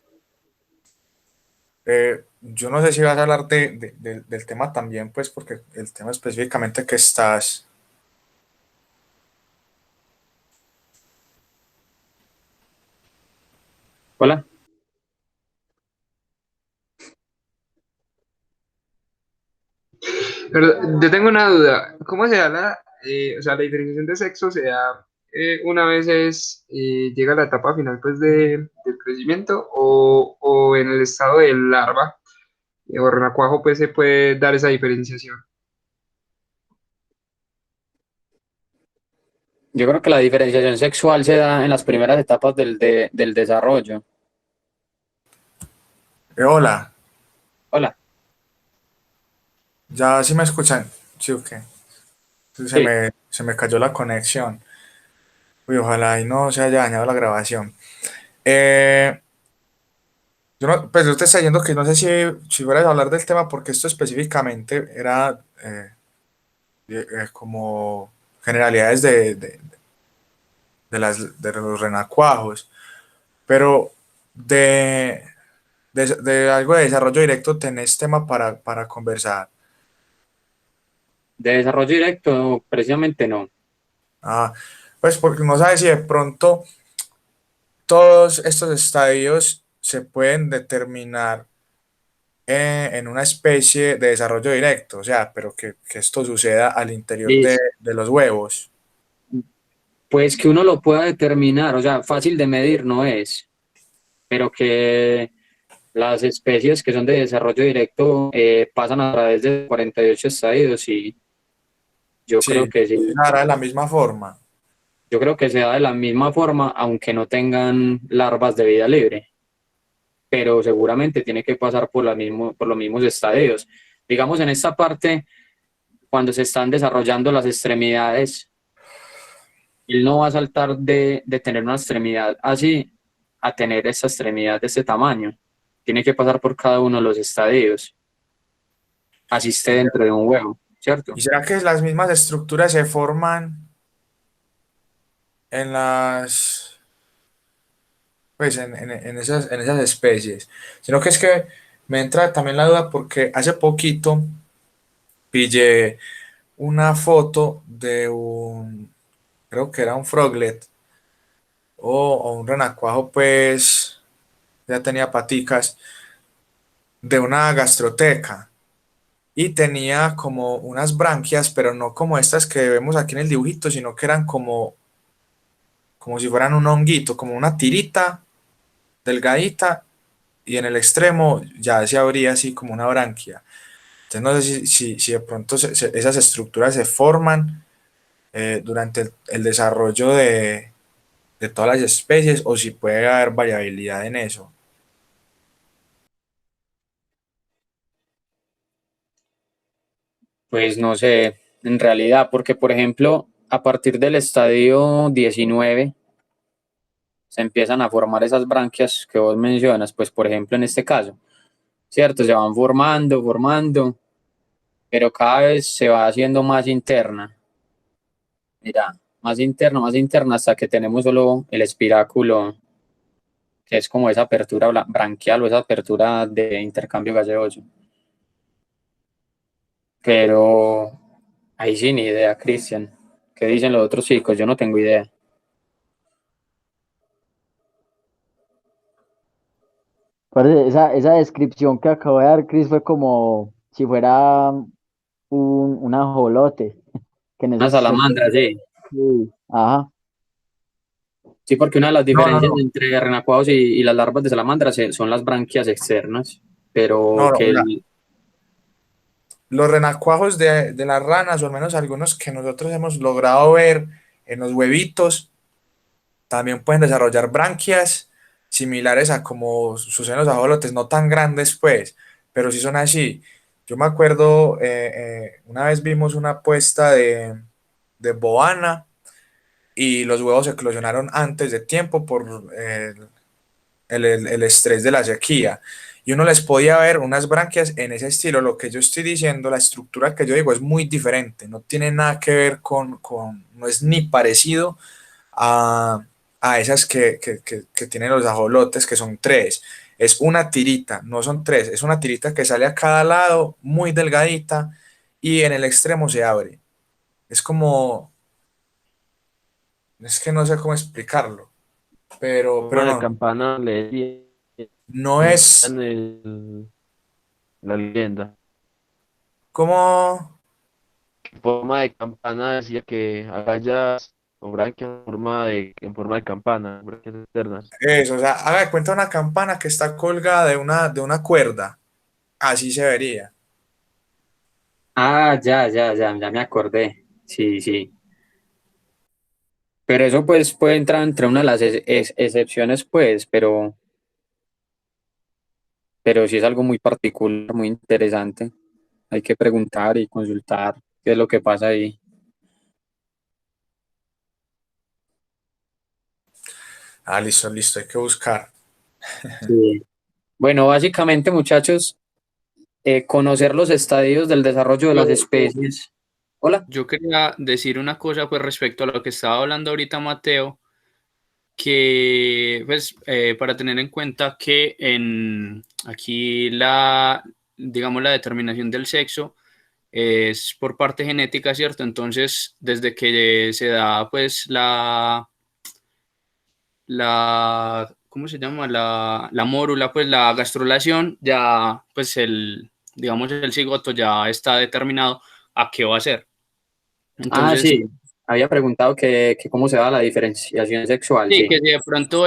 D: yo no sé si vas a hablar del tema también, pues porque el tema específicamente que estás.
A: Hola.
G: Pero yo tengo una duda, ¿cómo se da o sea, la diferenciación de sexo se da una vez llega a la etapa final pues del crecimiento o en el estado de larva o renacuajo pues se puede dar esa diferenciación?
A: Yo creo que la diferenciación sexual se da en las primeras etapas del desarrollo.
D: Hola,
A: Hola.
D: ya sí me escuchan. Sí, ok.
A: Sí.
D: Se me cayó la conexión. Uy, ojalá y no se haya dañado la grabación. Eh, yo no, pues yo te está diciendo que no sé si fueras a hablar del tema porque esto específicamente era como generalidades de los renacuajos, pero de, de algo de desarrollo directo tenés tema para conversar.
A: De desarrollo directo, precisamente no.
D: Ah, pues porque no sabes si de pronto todos estos estadios se pueden determinar en una especie de desarrollo directo, o sea, pero que esto suceda al interior
A: Listo.
D: de los huevos.
A: Pues que uno lo pueda determinar, o sea, fácil de medir no es, pero que las especies que son de desarrollo directo pasan a través de 48 estadios y yo creo
D: Sí,
A: que sí,
D: hará de la misma forma.
A: yo creo que se da de la misma forma, aunque no tengan larvas de vida libre, pero seguramente tiene que pasar por los mismos estadios. Digamos, en esta parte, cuando se están desarrollando las extremidades, él no va a saltar de tener una extremidad así a tener esa extremidad de este tamaño. Tiene que pasar por cada uno de los estadios. Así esté dentro de un huevo, ¿cierto?
D: ¿Y será que las mismas estructuras se forman en las, pues en esas especies? Sino que es que me entra también la duda porque hace poquito pillé una foto de creo que era un froglet o un renacuajo, pues ya tenía paticas, de una gastroteca y tenía como unas branquias, pero no como estas que vemos aquí en el dibujito, sino que eran como si fueran un honguito, como una tirita delgadita y en el extremo ya se abría así como una branquia. Entonces no sé si de pronto esas estructuras se forman durante el desarrollo de todas las especies o si puede haber variabilidad en eso.
A: Pues no sé, en realidad, porque por ejemplo, a partir del estadio 19 se empiezan a formar esas branquias que vos mencionas, pues por ejemplo en este caso, ¿cierto? Se van formando, formando, pero cada vez se va haciendo más interna. Mira, más interna hasta que tenemos solo el espiráculo, que es como esa apertura branquial o esa apertura de intercambio gaseoso. Pero ahí sí, ni idea, Cristian. ¿Qué dicen los otros chicos? Yo no tengo idea.
E: Parce, esa descripción que acabo de dar, Chris, fue como si fuera un ajolote, que en
A: Una
E: esos
A: salamandra, sí.
E: sí, ajá.
A: Sí, porque una de las
D: No, no,
A: diferencias
D: no.
A: entre renacuajos y las larvas de salamandra son las branquias externas, pero
D: No, no,
A: que
D: los renacuajos de las ranas, o al menos algunos que nosotros hemos logrado ver en los huevitos, también pueden desarrollar branquias similares a como suceden en los ajolotes, no tan grandes pues, pero sí son así. Yo me acuerdo, una vez vimos una puesta de boana y los huevos eclosionaron antes de tiempo por el estrés de la sequía. Y uno les podía ver unas branquias en ese estilo. Lo que yo estoy diciendo, la estructura que yo digo es muy diferente, no tiene nada que ver no es ni parecido a, a esas que tienen los ajolotes, que son tres. Es una tirita, no son tres, es una tirita que sale a cada lado, muy delgadita, y en el extremo se abre. Es como, es que no sé cómo explicarlo, pero
C: Forma de
D: no,
C: campana le decían
D: no es
C: la leyenda.
D: como...
C: Forma de campana decía que agallas o branquias en forma de campana, branquias externas.
D: Eso, o sea, haga de cuenta una campana que está colgada de una cuerda. Así se vería.
A: Ah, ya me acordé. Sí, sí. Pero eso pues puede entrar entre una de las excepciones, pues, pero sí es algo muy particular, muy interesante. Hay que preguntar y consultar qué es lo que pasa ahí.
D: Ah, listo, listo, hay que buscar.
A: Sí. Bueno, básicamente, muchachos, conocer los estadios del desarrollo de las
F: Yo,
A: especies. Hola.
F: yo quería decir una cosa pues respecto a lo que estaba hablando ahorita Mateo, que pues para tener en cuenta que en aquí digamos la determinación del sexo es por parte genética, ¿cierto? Entonces, desde que se da pues ¿cómo se llama? La mórula, pues la gastrulación, ya pues digamos el cigoto ya está determinado a qué va a ser.
A: Ah,
F: Entonces,
A: sí. Había preguntado que cómo se da la diferenciación sexual,
F: sí,
A: sí.
F: que si de pronto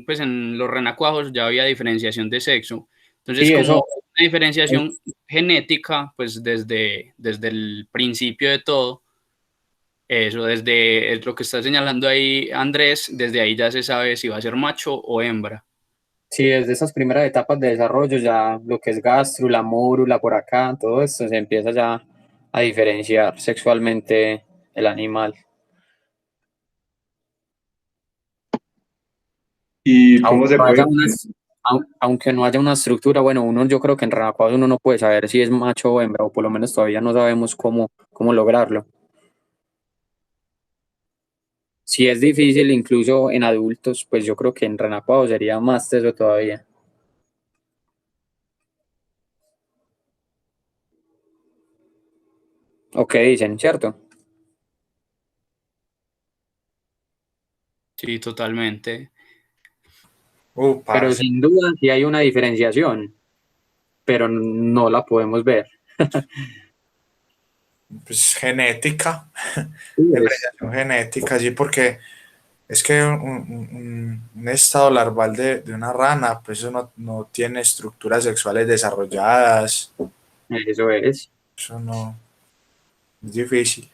F: pues en los renacuajos ya había diferenciación de sexo. Entonces,
A: Sí,
F: como
A: eso.
F: una diferenciación genética, pues desde el principio de todo, eso desde es lo que está señalando ahí Andrés, desde ahí ya se sabe si va a ser macho o hembra.
A: Sí, desde esas primeras etapas de desarrollo, ya lo que es gastro, la mórula por acá, todo esto se empieza ya a diferenciar sexualmente el animal.
B: ¿Y cómo
A: Aunque
B: se
A: no haya
B: puede?
A: aunque no haya una estructura, bueno, yo creo que en Renacuajos uno no puede saber si es macho o hembra, o por lo menos todavía no sabemos cómo lograrlo. Si es difícil, incluso en adultos, pues yo creo que en Renacuajos sería más teso todavía. ¿O qué dicen, cierto?
F: Sí, totalmente.
A: Pero
D: Parce,
A: sin duda sí hay una diferenciación, pero no la podemos ver.
D: pues genética,
A: Sí,
D: diferenciación genética, sí, porque es que un estado larval de una rana, pues eso no tiene estructuras sexuales desarrolladas,
A: eso es.
D: eso no, es difícil.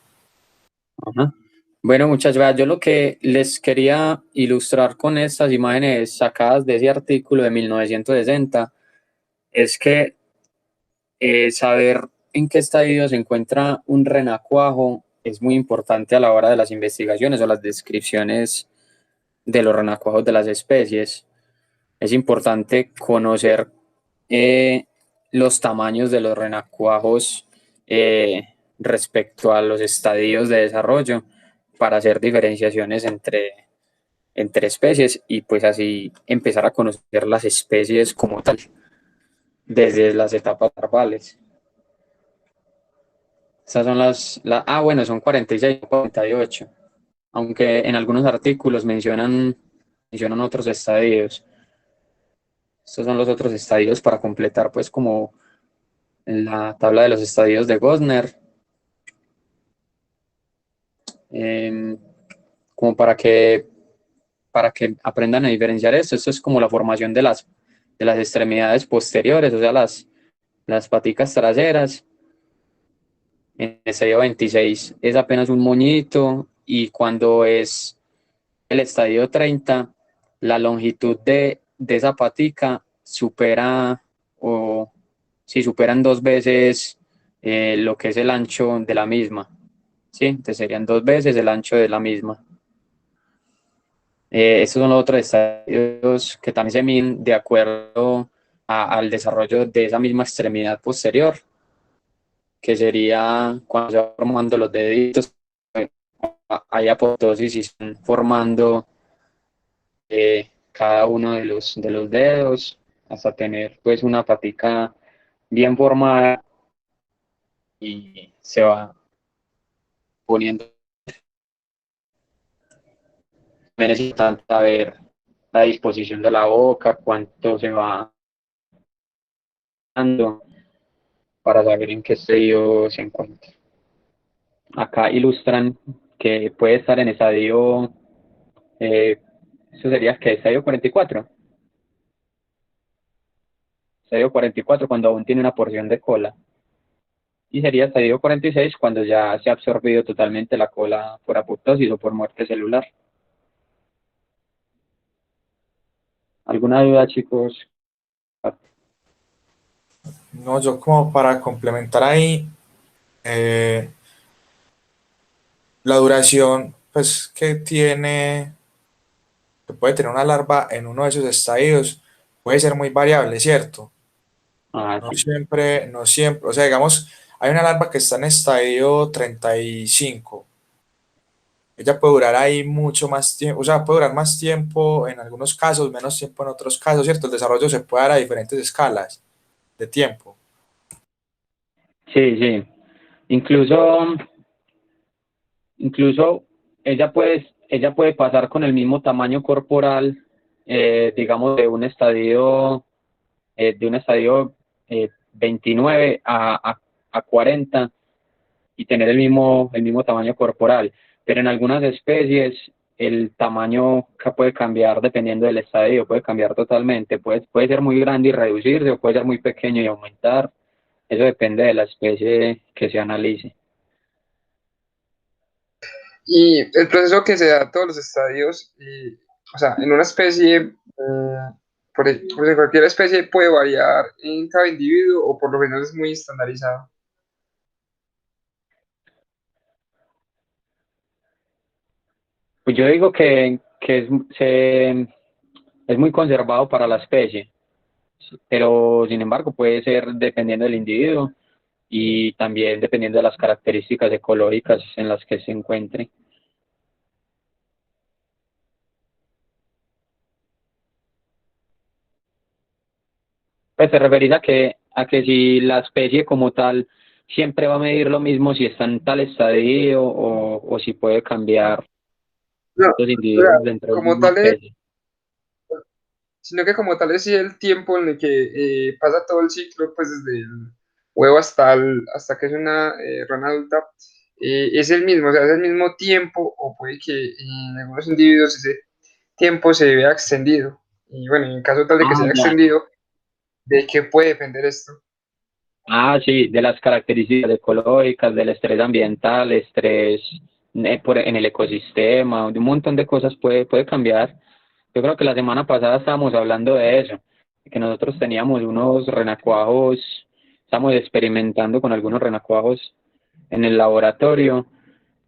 A: Ajá. Bueno, muchas gracias. Yo lo que les quería ilustrar con estas imágenes sacadas de ese artículo de 1960 es que saber en qué estadio se encuentra un renacuajo es muy importante a la hora de las investigaciones o las descripciones de los renacuajos de las especies. Es importante conocer los tamaños de los renacuajos respecto a los estadios de desarrollo para hacer diferenciaciones entre especies y pues así empezar a conocer las especies como tal desde las etapas larvales. Estas son bueno, son 46 y 48, aunque en algunos artículos mencionan otros estadios. Estos son los otros estadios para completar pues como la tabla de los estadios de Gosner, como para que aprendan a diferenciar esto. Esto es como la formación de las extremidades posteriores, o sea, las paticas traseras. En el estadio 26 es apenas un moñito y cuando es el estadio 30, la longitud de esa patica supera o si superan 2 veces lo que es el ancho de la misma. ¿Sí? Entonces serían 2 veces el ancho de la misma. Estos son los otros estadios que también se miden de acuerdo al desarrollo de esa misma extremidad posterior, que sería cuando se van formando los deditos, hay apoptosis y se están formando cada uno de los dedos hasta tener pues una patica bien formada y se va poniendo. También es importante saber la disposición de la boca, cuánto se va dando para saber en qué estadio se encuentra. Acá ilustran que puede estar en estadio, eso sería que estadio 44. Estadio 44 cuando aún tiene una porción de cola. Y sería estadio 46 cuando ya se ha absorbido totalmente la cola por apoptosis o por muerte celular. ¿Alguna duda, chicos?
D: No, yo como para complementar ahí, la duración pues que puede tener una larva en uno de esos estadios puede ser muy variable, ¿cierto? No
A: Sí.
D: siempre, no siempre, o sea, digamos, hay una larva que está en estadio 35. Ella puede durar ahí mucho más tiempo, o sea, puede durar más tiempo en algunos casos, menos tiempo en otros casos, ¿cierto? El desarrollo se puede dar a diferentes escalas de tiempo.
A: Sí, sí. Incluso ella puede pasar con el mismo tamaño corporal, digamos, de un estadio 29 a 40 y tener el mismo tamaño corporal. Pero en algunas especies el tamaño puede cambiar dependiendo del estadio, puede cambiar totalmente. Puede ser muy grande y reducirse o puede ser muy pequeño y aumentar. Eso depende de la especie que se analice.
G: Y el proceso que se da a todos los estadios, o sea, en una especie, por cualquier especie puede variar en cada individuo o por lo menos es muy estandarizado.
A: Pues yo digo que es muy conservado para la especie, pero sin embargo puede ser dependiendo del individuo y también dependiendo de las características ecológicas en las que se encuentre. Pues te referís a que si la especie como tal siempre va a medir lo mismo si está en tal estadio o si puede cambiar
G: No,
A: los
G: o sea,
A: individuos dentro de la
G: como
A: misma
G: tal es,
A: especie.
G: sino que como tal es sí el tiempo en el que pasa todo el ciclo, pues desde el huevo hasta que es una rana adulta, es el mismo, o sea, es el mismo tiempo, o puede que en algunos individuos ese tiempo se vea extendido. Y bueno, en caso tal de que se haya
A: Ya.
G: extendido, ¿de qué puede depender esto?
A: Sí, de las características ecológicas, del estrés ambiental, estrés en el ecosistema, de un montón de cosas puede cambiar. Yo creo que la semana pasada estábamos hablando de eso, que nosotros teníamos unos renacuajos, estamos experimentando con algunos renacuajos en el laboratorio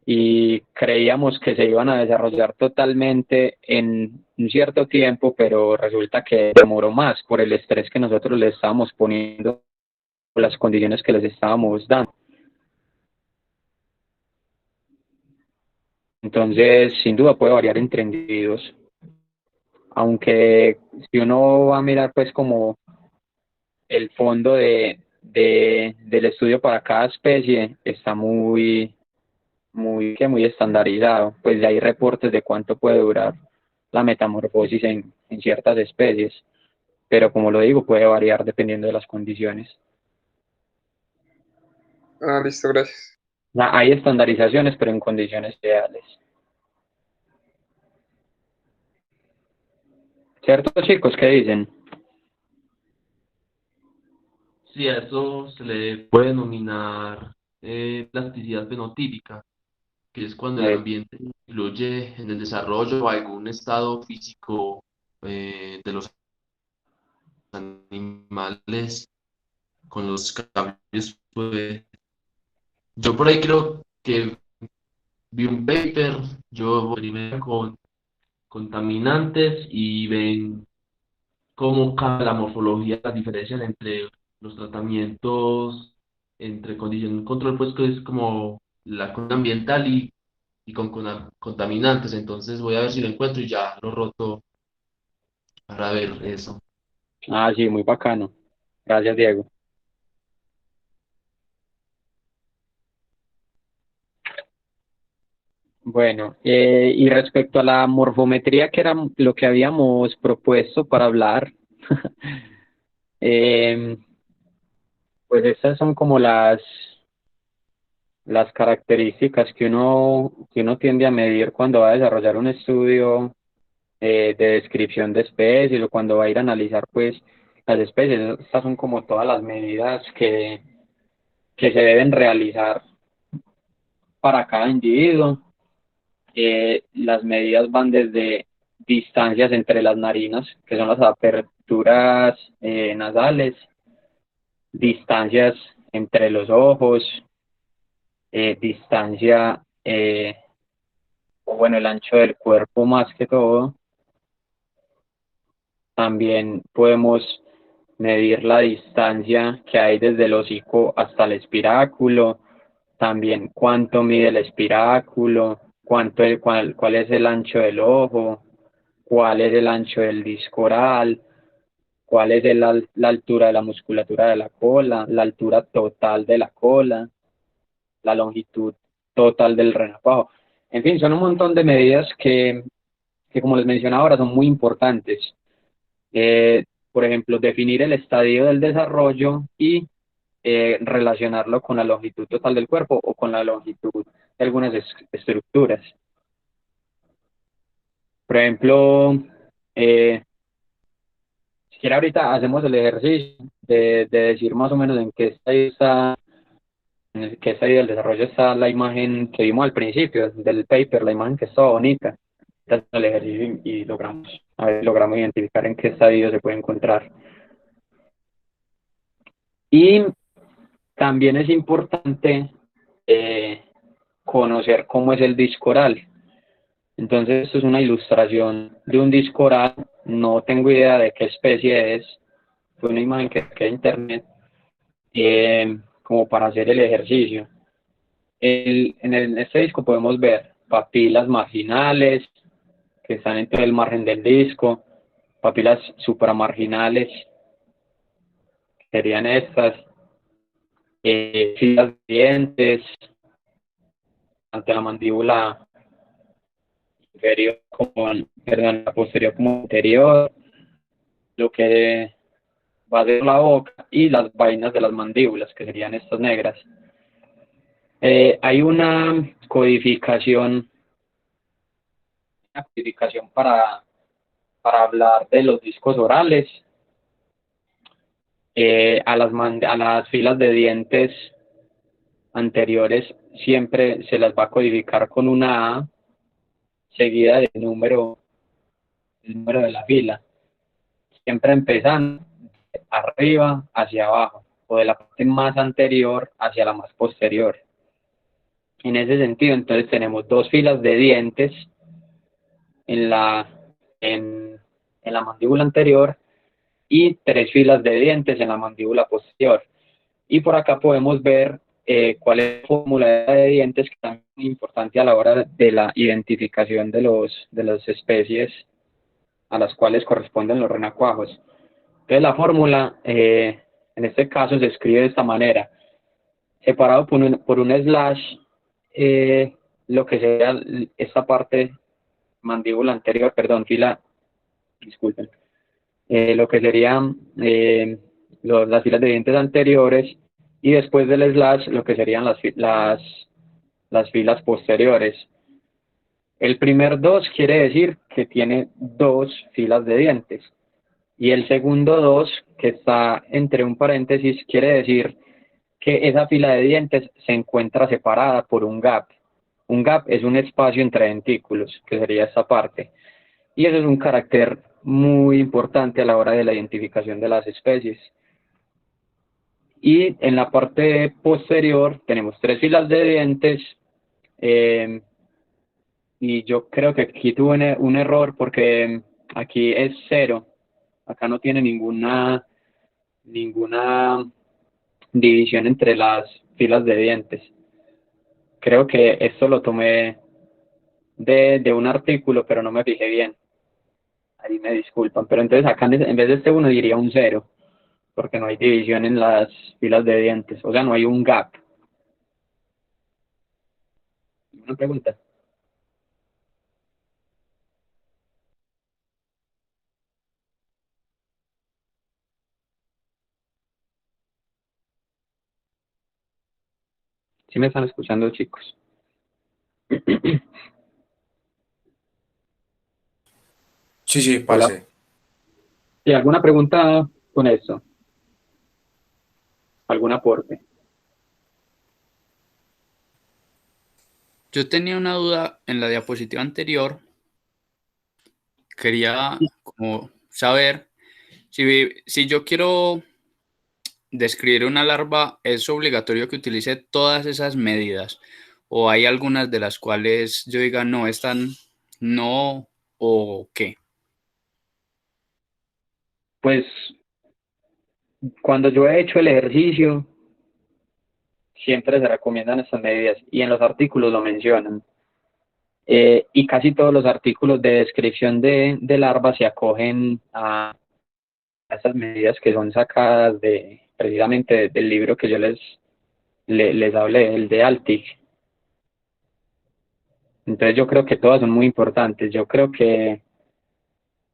A: y creíamos que se iban a desarrollar totalmente en un cierto tiempo, pero resulta que demoró más por el estrés que nosotros les estábamos poniendo, por las condiciones que les estábamos dando. Entonces, sin duda puede variar entre individuos, aunque si uno va a mirar pues como el fondo del estudio para cada especie está muy estandarizado, pues hay reportes de cuánto puede durar la metamorfosis en ciertas especies, pero como lo digo, puede variar dependiendo de las condiciones.
G: Ah, listo, gracias.
A: Hay estandarizaciones, pero en condiciones ideales. ¿Cierto, chicos? ¿Qué dicen?
C: Sí, a eso se le puede denominar plasticidad fenotípica, que es cuando el ambiente influye en el desarrollo o algún estado físico de los animales con los cambios. Yo por ahí creo que vi un paper, yo primero con contaminantes y ven cómo cambia la morfología, las diferencias entre los tratamientos, entre condición de control, pues que es como la condición ambiental y con contaminantes. Entonces voy a ver si lo encuentro y ya lo roto para ver eso.
A: Ah, sí, muy bacano. Gracias, Diego. Bueno, y respecto a la morfometría, que era lo que habíamos propuesto para hablar, pues estas son como las características que uno tiende a medir cuando va a desarrollar un estudio de descripción de especies o cuando va a ir a analizar pues las especies. Estas son como todas las medidas que se deben realizar para cada individuo. Las medidas van desde distancias entre las narinas, que son las aperturas nasales, distancias entre los ojos, distancia, o bueno, el ancho del cuerpo más que todo. También podemos medir la distancia que hay desde el hocico hasta el espiráculo, también cuánto mide el espiráculo, cuál es el ancho del ojo, cuál es el ancho del disco oral, cuál es la altura de la musculatura de la cola, la altura total de la cola, la longitud total del renacuajo. En fin, son un montón de medidas que como les mencionaba ahora, son muy importantes. Por ejemplo, definir el estadio del desarrollo y relacionarlo con la longitud total del cuerpo o con la longitud de algunas estructuras. Por ejemplo, si quiere ahorita hacemos el ejercicio de decir más o menos en qué estadio del desarrollo está la imagen que vimos al principio del paper, la imagen que está bonita. Hacemos el ejercicio y logramos identificar en qué estadio se puede encontrar. Y también es importante conocer cómo es el disco oral. Entonces, esto es una ilustración de un disco oral. No tengo idea de qué especie es. Fue una imagen que saqué de internet como para hacer el ejercicio. En este disco podemos ver papilas marginales que están entre el margen del disco, papilas supramarginales, que serían estas, filas de dientes ante la mandíbula inferior perdón, la posterior como anterior, lo que va a ser la boca y las vainas de las mandíbulas, que serían estas negras. Hay una codificación para hablar de los discos orales. A las filas de dientes anteriores siempre se las va a codificar con una A seguida del número de la fila, siempre empezando arriba hacia abajo o de la parte más anterior hacia la más posterior. En ese sentido, entonces tenemos dos filas de dientes en la mandíbula anterior y tres filas de dientes en la mandíbula posterior. Y por acá podemos ver cuál es la fórmula de dientes, que también es muy importante a la hora de la identificación de las especies a las cuales corresponden los renacuajos. Entonces la fórmula, en este caso, se escribe de esta manera: separado por un slash, lo que sería esta parte mandíbula anterior, perdón, fila, disculpen, lo que serían las filas de dientes anteriores, y después del slash lo que serían las filas posteriores. El primer 2 quiere decir que tiene dos filas de dientes, y el segundo 2, que está entre un paréntesis, quiere decir que esa fila de dientes se encuentra separada por un gap. Un gap es un espacio entre dentículos, que sería esta parte. Y eso es un carácter muy importante a la hora de la identificación de las especies. Y en la parte posterior tenemos tres filas de dientes, y yo creo que aquí tuve un error porque aquí es 0. Acá no tiene ninguna división entre las filas de dientes. Creo que esto lo tomé de un artículo, pero no me fijé bien. Ahí me disculpan. Pero entonces acá en vez de este 1 diría un 0, porque no hay división en las filas de dientes. O sea, no hay un gap. ¿Una pregunta? ¿Sí me están escuchando, chicos?
D: Sí, sí,
A: Hola.
D: parce.
A: ¿Y alguna pregunta con esto? ¿Algún aporte?
F: Yo tenía una duda en la diapositiva anterior. Quería como saber si yo quiero describir una larva, ¿es obligatorio que utilice todas esas medidas? ¿O hay algunas de las cuales yo diga, no, están no, o qué?
A: Pues cuando yo he hecho el ejercicio, siempre se recomiendan estas medidas y en los artículos lo mencionan. Y casi todos los artículos de descripción de larvas se acogen a estas medidas que son sacadas precisamente del libro que yo les hablé, el de Altic. Entonces yo creo que todas son muy importantes. Yo creo que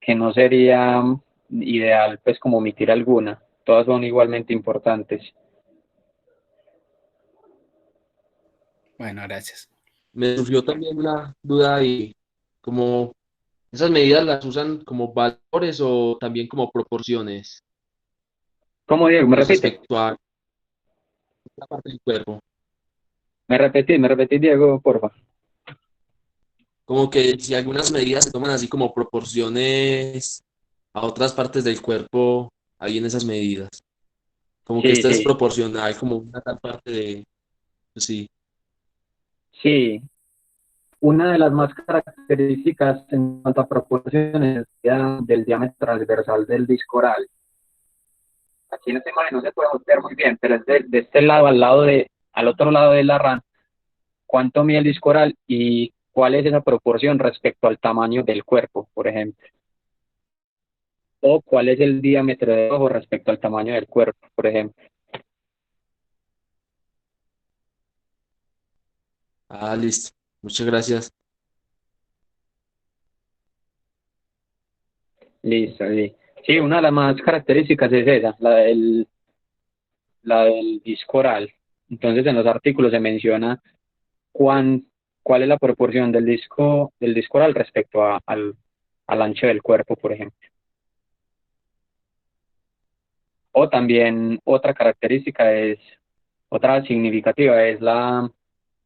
A: no sería ideal pues como omitir alguna. Todas son igualmente importantes.
F: Bueno, gracias.
C: Me surgió también una duda y como esas medidas las usan como valores o también como proporciones,
A: ¿Cómo, Diego? ¿Me
C: pues
A: repite?
C: respecto a la parte del cuerpo.
A: Me repetí, Diego, porfa.
C: Como que si algunas medidas se toman así como proporciones a otras partes del cuerpo, ahí en esas medidas. Como que
A: Sí,
C: esta es
A: sí,
C: proporcional, como una tal parte de, pues sí.
A: sí. Una de las más características en cuanto a proporciones es la del diámetro transversal del disco oral. Aquí en esta imagen no se puede ver muy bien, pero es de este lado al otro lado de la rana, cuánto mide el disco oral y cuál es esa proporción respecto al tamaño del cuerpo, por ejemplo. O cuál es el diámetro de ojo respecto al tamaño del cuerpo, por ejemplo.
C: Ah, listo. Muchas gracias.
A: Listo, sí. Sí, una de las más características es esa, la del disco oral. Entonces en los artículos se menciona cuál es la proporción del disco oral respecto al ancho del cuerpo, por ejemplo. O también otra característica es, Otra significativa es la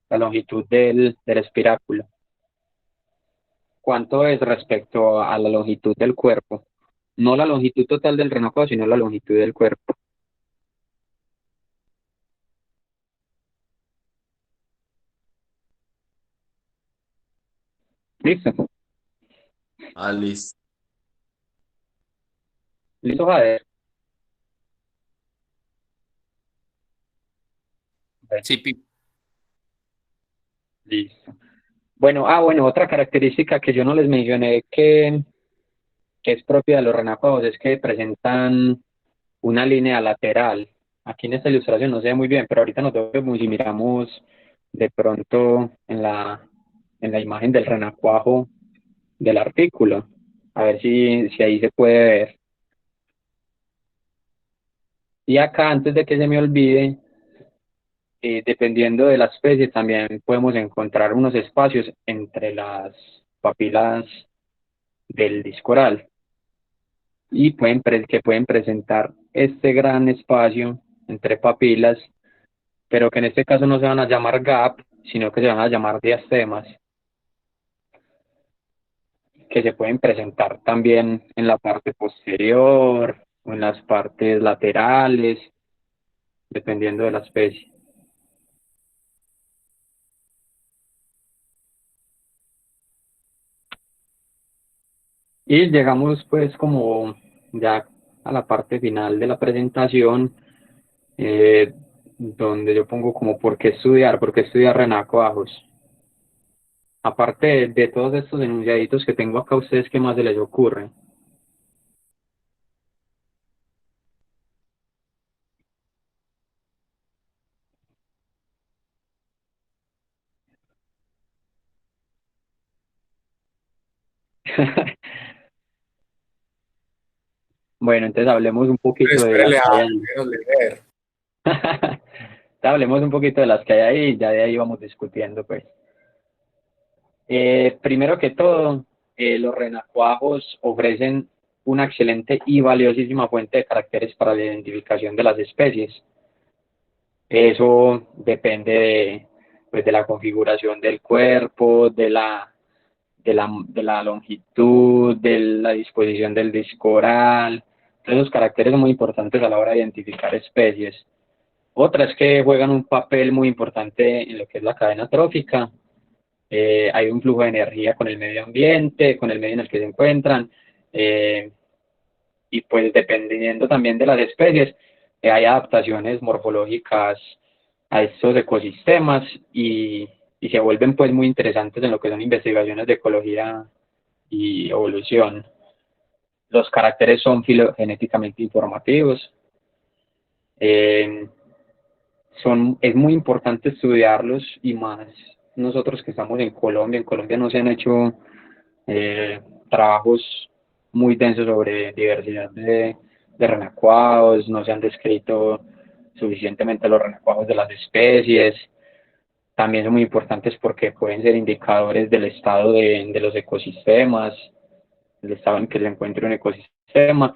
A: longitud del espiráculo. ¿Cuánto es respecto a la longitud del cuerpo? No la longitud total del renacuajo, sino la longitud del cuerpo. ¿Listo?
C: Ah, listo.
A: ¿Listo, Jader?
F: Sí,
A: Listo. Bueno, bueno, otra característica que yo no les mencioné que es propia de los renacuajos es que presentan una línea lateral. Aquí en esta ilustración no se ve muy bien, pero ahorita nos vemos y miramos de pronto en la imagen del renacuajo del artículo, a ver si ahí se puede ver. Y acá, antes de que se me olvide, dependiendo de la especie, también podemos encontrar unos espacios entre las papilas del disco oral y que pueden presentar este gran espacio entre papilas, pero que en este caso no se van a llamar gap, sino que se van a llamar diastemas, que se pueden presentar también en la parte posterior o en las partes laterales, dependiendo de la especie. Y llegamos pues como ya a la parte final de la presentación, donde yo pongo como por qué estudiar renacuajos. Aparte de todos estos enunciaditos que tengo acá, ¿a ustedes qué más se les ocurre? Bueno, entonces hablemos un
D: Pero
A: poquito de las
D: espérele
A: que hay
D: a
A: ahí.
D: leer.
A: Hablemos un poquito de las que hay ahí y ya de ahí vamos discutiendo, pues. Primero que todo, los renacuajos ofrecen una excelente y valiosísima fuente de caracteres para la identificación de las especies. Eso depende pues, de la configuración del cuerpo, de la longitud, de la disposición del disco oral. Esos caracteres son muy importantes a la hora de identificar especies. Otra es que juegan un papel muy importante en lo que es la cadena trófica. Hay un flujo de energía con el medio ambiente, con el medio en el que se encuentran, eh, y pues dependiendo también de las especies, hay adaptaciones morfológicas a estos ecosistemas y se vuelven pues muy interesantes en lo que son investigaciones de ecología y evolución. Los caracteres son filogenéticamente informativos. Eh, es muy importante estudiarlos y más nosotros que estamos en Colombia. En Colombia no se han hecho trabajos muy densos sobre diversidad de renacuajos, no se han descrito suficientemente los renacuajos de las especies. También son muy importantes porque pueden ser indicadores del estado de los ecosistemas, el estado en que se encuentra un ecosistema,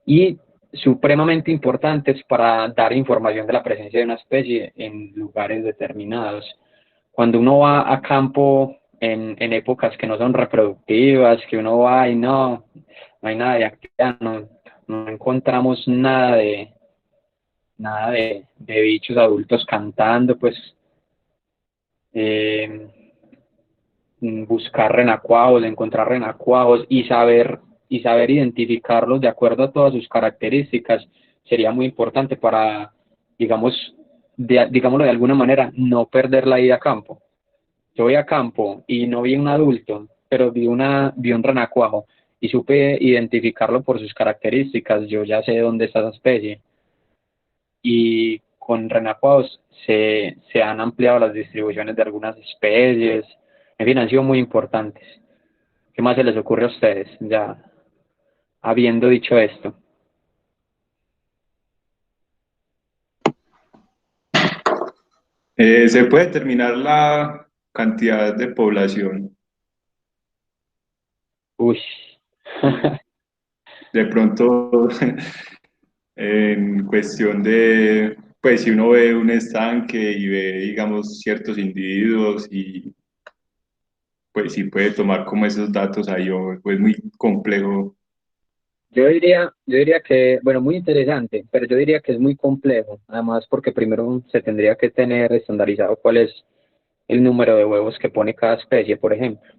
A: y supremamente importantes para dar información de la presencia de una especie en lugares determinados. Cuando uno va a campo en épocas que no son reproductivas, que uno va y no hay nada de actividad, no encontramos nada de bichos adultos cantando, pues eh, buscar renacuajos, encontrar renacuajos y saber identificarlos de acuerdo a todas sus características sería muy importante para, digamos, digámoslo de alguna manera, no perder la ida a campo. Yo voy a campo y no vi un adulto, pero vi un renacuajo y supe identificarlo por sus características, yo ya sé dónde está esa especie. Y con renacuajos se han ampliado las distribuciones de algunas especies, en fin, han sido muy importantes. ¿Qué más se les ocurre a ustedes, ya habiendo dicho esto?
B: ¿Se puede determinar la cantidad de población?
A: Uy.
B: De pronto, en cuestión pues si uno ve un estanque y ve, digamos, ciertos individuos y pues sí puede tomar como esos datos ahí o es muy complejo.
A: Yo diría que, bueno, muy interesante, pero yo diría que es muy complejo, además porque primero se tendría que tener estandarizado cuál es el número de huevos que pone cada especie, por ejemplo,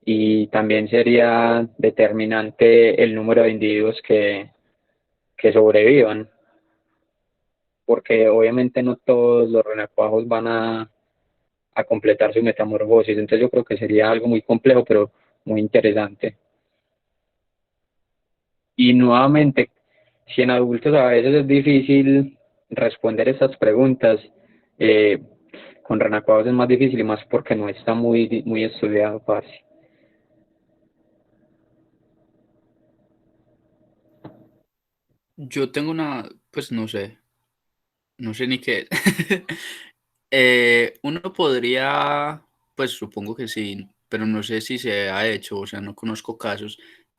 A: y también sería determinante el número de individuos que sobrevivan, porque obviamente no todos los renacuajos van a completar su metamorfosis, entonces yo creo que sería algo muy complejo, pero muy interesante. Y nuevamente, si en adultos a veces es difícil responder estas preguntas, eh, con renacuajos es más difícil y más porque no está muy estudiado fácil.
F: Yo tengo una, pues no sé ni qué. Uno podría, pues supongo que sí, pero no sé si se ha hecho, o sea, no conozco casos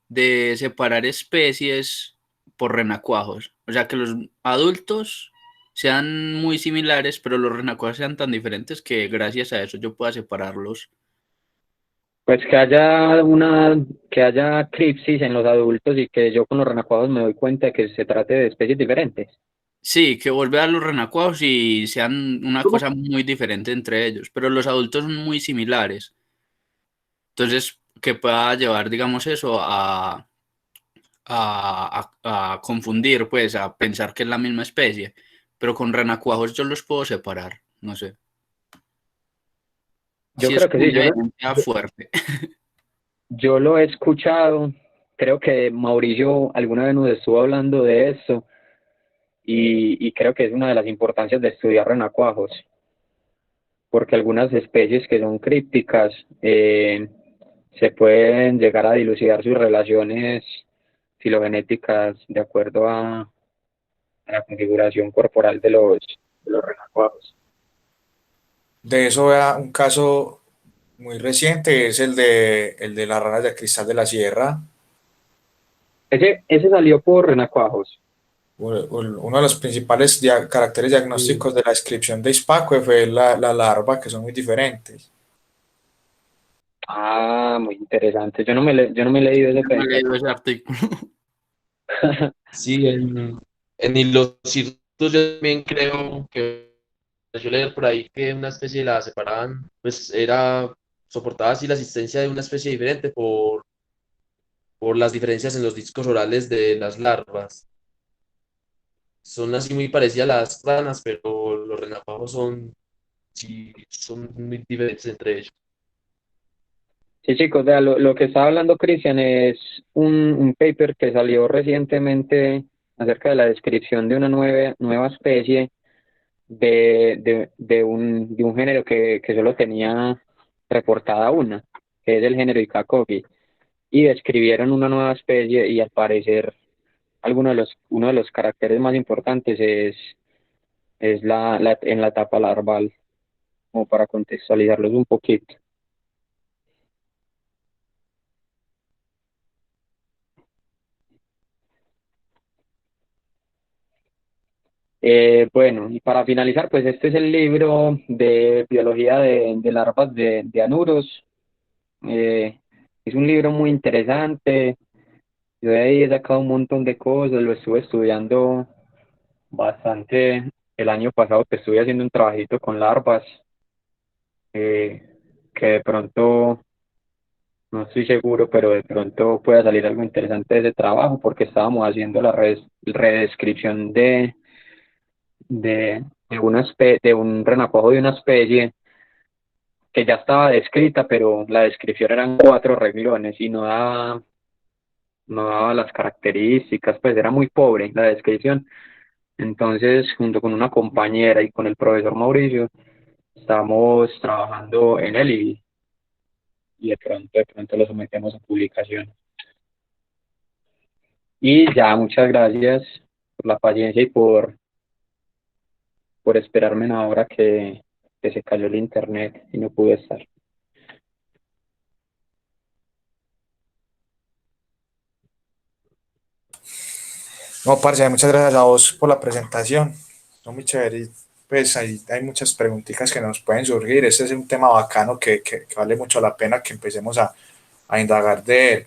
F: de separar especies por renacuajos. O sea, que los adultos sean muy similares, pero los renacuajos sean tan diferentes que gracias a eso yo pueda separarlos.
A: Pues que haya cripsis en los adultos y que yo con los renacuajos me doy cuenta de que se trate de especies diferentes.
F: Sí, que vuelve a los renacuajos y sean una cosa muy diferente entre ellos, pero los adultos son muy similares. Entonces, que pueda llevar, digamos, eso a confundir, pues, a pensar que es la misma especie. Pero con renacuajos yo los puedo separar, no sé.
A: Yo
F: Si es
A: creo que
F: como
A: sí,
F: una evidencia fuerte.
A: yo lo he escuchado, creo que Mauricio alguna vez nos estuvo hablando de eso y creo que es una de las importancias de estudiar renacuajos, porque algunas especies que son crípticas se pueden llegar a dilucidar sus relaciones filogenéticas de acuerdo a la configuración corporal de los renacuajos.
D: De eso vea un caso muy reciente, es el de las ranas de cristal de la sierra.
A: Ese salió por renacuajos.
D: Uno de los principales caracteres diagnósticos de la descripción de Ispacue fue la larva, que son muy diferentes.
A: Ah, muy interesante. Yo no me he leído ese
F: No he
A: paper.
F: leído ese artículo.
C: Sí, en Hilocitos yo también creo que yo leí por ahí que una especie la separaban, pues soportaba así la existencia de una especie diferente por las diferencias en los discos orales de las larvas. Son así muy parecidas a las ranas, pero los renacuajos sí, son muy diferentes entre ellos.
A: Sí, chicos, vea, lo que estaba hablando Cristian es un paper que salió recientemente acerca de la descripción de una nueva especie de un género que solo tenía reportada una, que es el género Ikakogi, y describieron una nueva especie y al parecer uno de los caracteres más importantes es en la etapa larval, como para contextualizarlos un poquito. Bueno, y para finalizar, pues este es el libro de biología de larvas de anuros. Es un libro muy interesante. Yo de ahí he sacado un montón de cosas, lo estuve estudiando bastante el año pasado, que estuve haciendo un trabajito con larvas, eh, que de pronto, no estoy seguro, pero de pronto pueda salir algo interesante de ese trabajo, porque estábamos haciendo la redescripción de un renacuajo de una especie que ya estaba descrita, pero la descripción eran 4 renglones y no daba las características, pues era muy pobre la descripción. Entonces, junto con una compañera y con el profesor Mauricio, estamos trabajando en él y de pronto lo sometemos a publicación. Y ya, muchas gracias por la paciencia y por esperarme en la hora que se cayó el internet y no pude estar.
D: No, parce, muchas gracias a vos por la presentación. son muy chéveres. Pues hay muchas preguntitas que nos pueden surgir. Este es un tema bacano que vale mucho la pena que empecemos a indagar de él.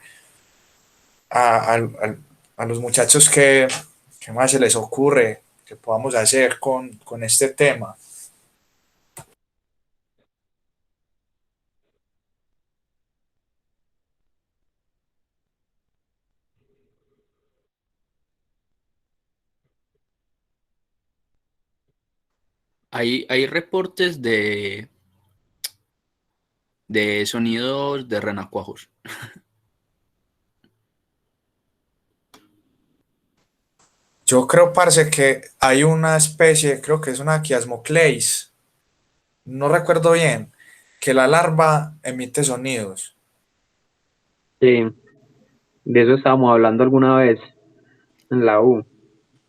D: A los muchachos que más se les ocurre que podamos hacer con este tema.
F: Hay reportes de sonidos de renacuajos.
D: Yo creo, parce, que hay una especie, creo que es una Chiasmocleis, no recuerdo bien, que la larva emite sonidos.
A: Sí, de eso estábamos hablando alguna vez en la U.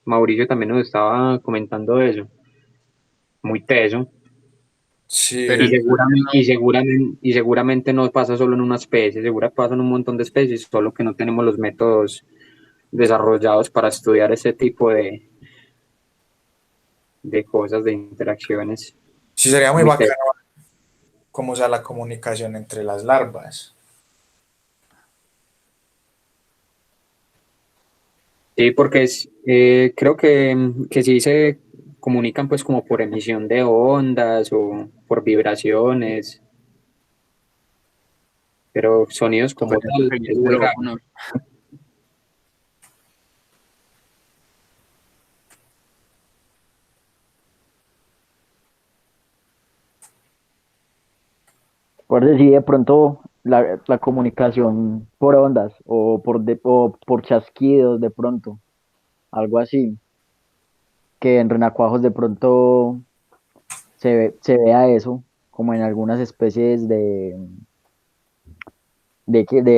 A: Mauricio también nos estaba comentando eso. Muy teso.
D: Sí,
F: Pero
A: Y seguramente no pasa solo en una especie, seguro pasa en un montón de especies, solo que no tenemos los métodos desarrollados para estudiar ese tipo de cosas, de interacciones.
D: sí sería muy
A: Muy teso.
D: bacano cómo sea la comunicación entre las larvas.
A: Sí, porque creo que sí se comunican pues como por emisión de ondas o por vibraciones, pero sonidos como
F: tocaría
A: tal
F: conseguir
A: es muy raro.
F: micrófonos.
E: Por decir de pronto la comunicación por ondas o por chasquidos de pronto, algo así, que en renacuajos de pronto se vea eso, como en algunas especies de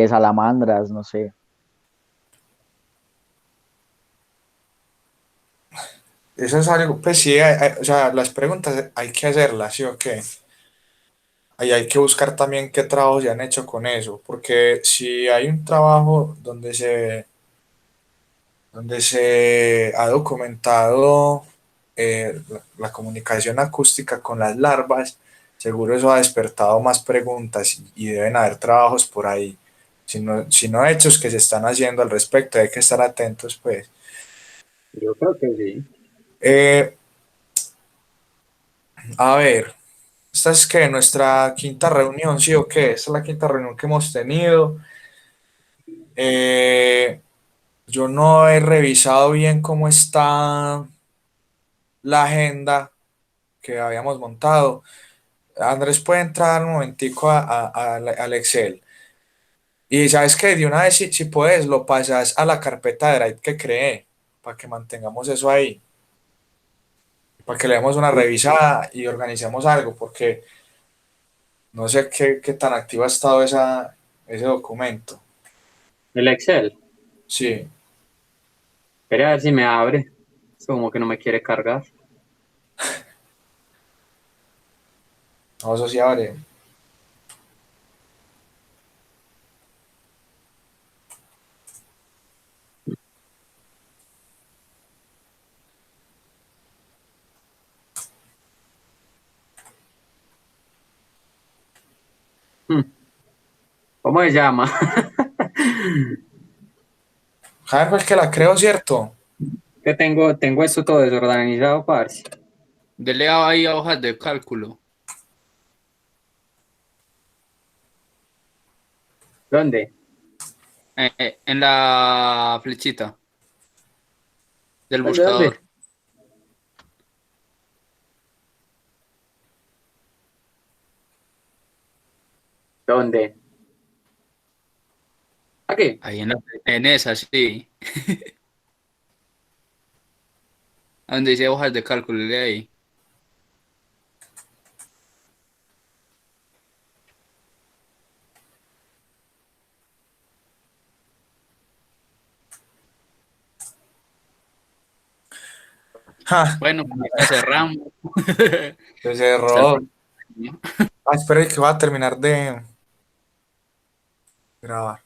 E: salamandras, no sé.
D: Eso es algo, pues sí, o sea, las preguntas hay que hacerlas, ¿sí o qué? Ahí hay que buscar también qué trabajos se han hecho con eso, porque si hay un trabajo donde se ha documentado la comunicación acústica con las larvas, seguro eso ha despertado más preguntas y deben haber trabajos por ahí, si no hechos que se están haciendo al respecto, hay que estar atentos, pues.
A: Yo creo que sí.
D: Eh, a ver, esta es que nuestra quinta reunión, ¿sí o qué? Esta es la quinta reunión que hemos tenido. Eh, yo no he revisado bien cómo está la agenda que habíamos montado. Andrés puede entrar un momentico al Excel. Y sabes que de una vez, si puedes, lo pasas a la carpeta de Drive que creé, para que mantengamos eso ahí, para que le demos una revisada y organicemos algo, porque no sé qué tan activo ha estado ese documento.
A: El Excel.
D: Sí,
A: Espera a ver si me abre. Es como que no me quiere cargar.
D: vamos a abre.
A: ¿Cómo se llama?
D: Javier fue el que la creó, ¿cierto?
A: Que tengo esto todo desorganizado, parce.
F: Dele ahí a hojas de cálculo.
A: ¿Dónde?
F: En la flechita del
A: ¿Dónde? ¿Dónde?
F: buscador.
A: ¿Dónde? Aquí.
F: Ahí en esa, sí. Donde dice hojas de cálculo, de ahí.
D: Ja,
F: Bueno, pues ya cerramos.
D: se
F: Hasta el
D: cerró.
F: próximo.
D: Espera que va a terminar de grabar.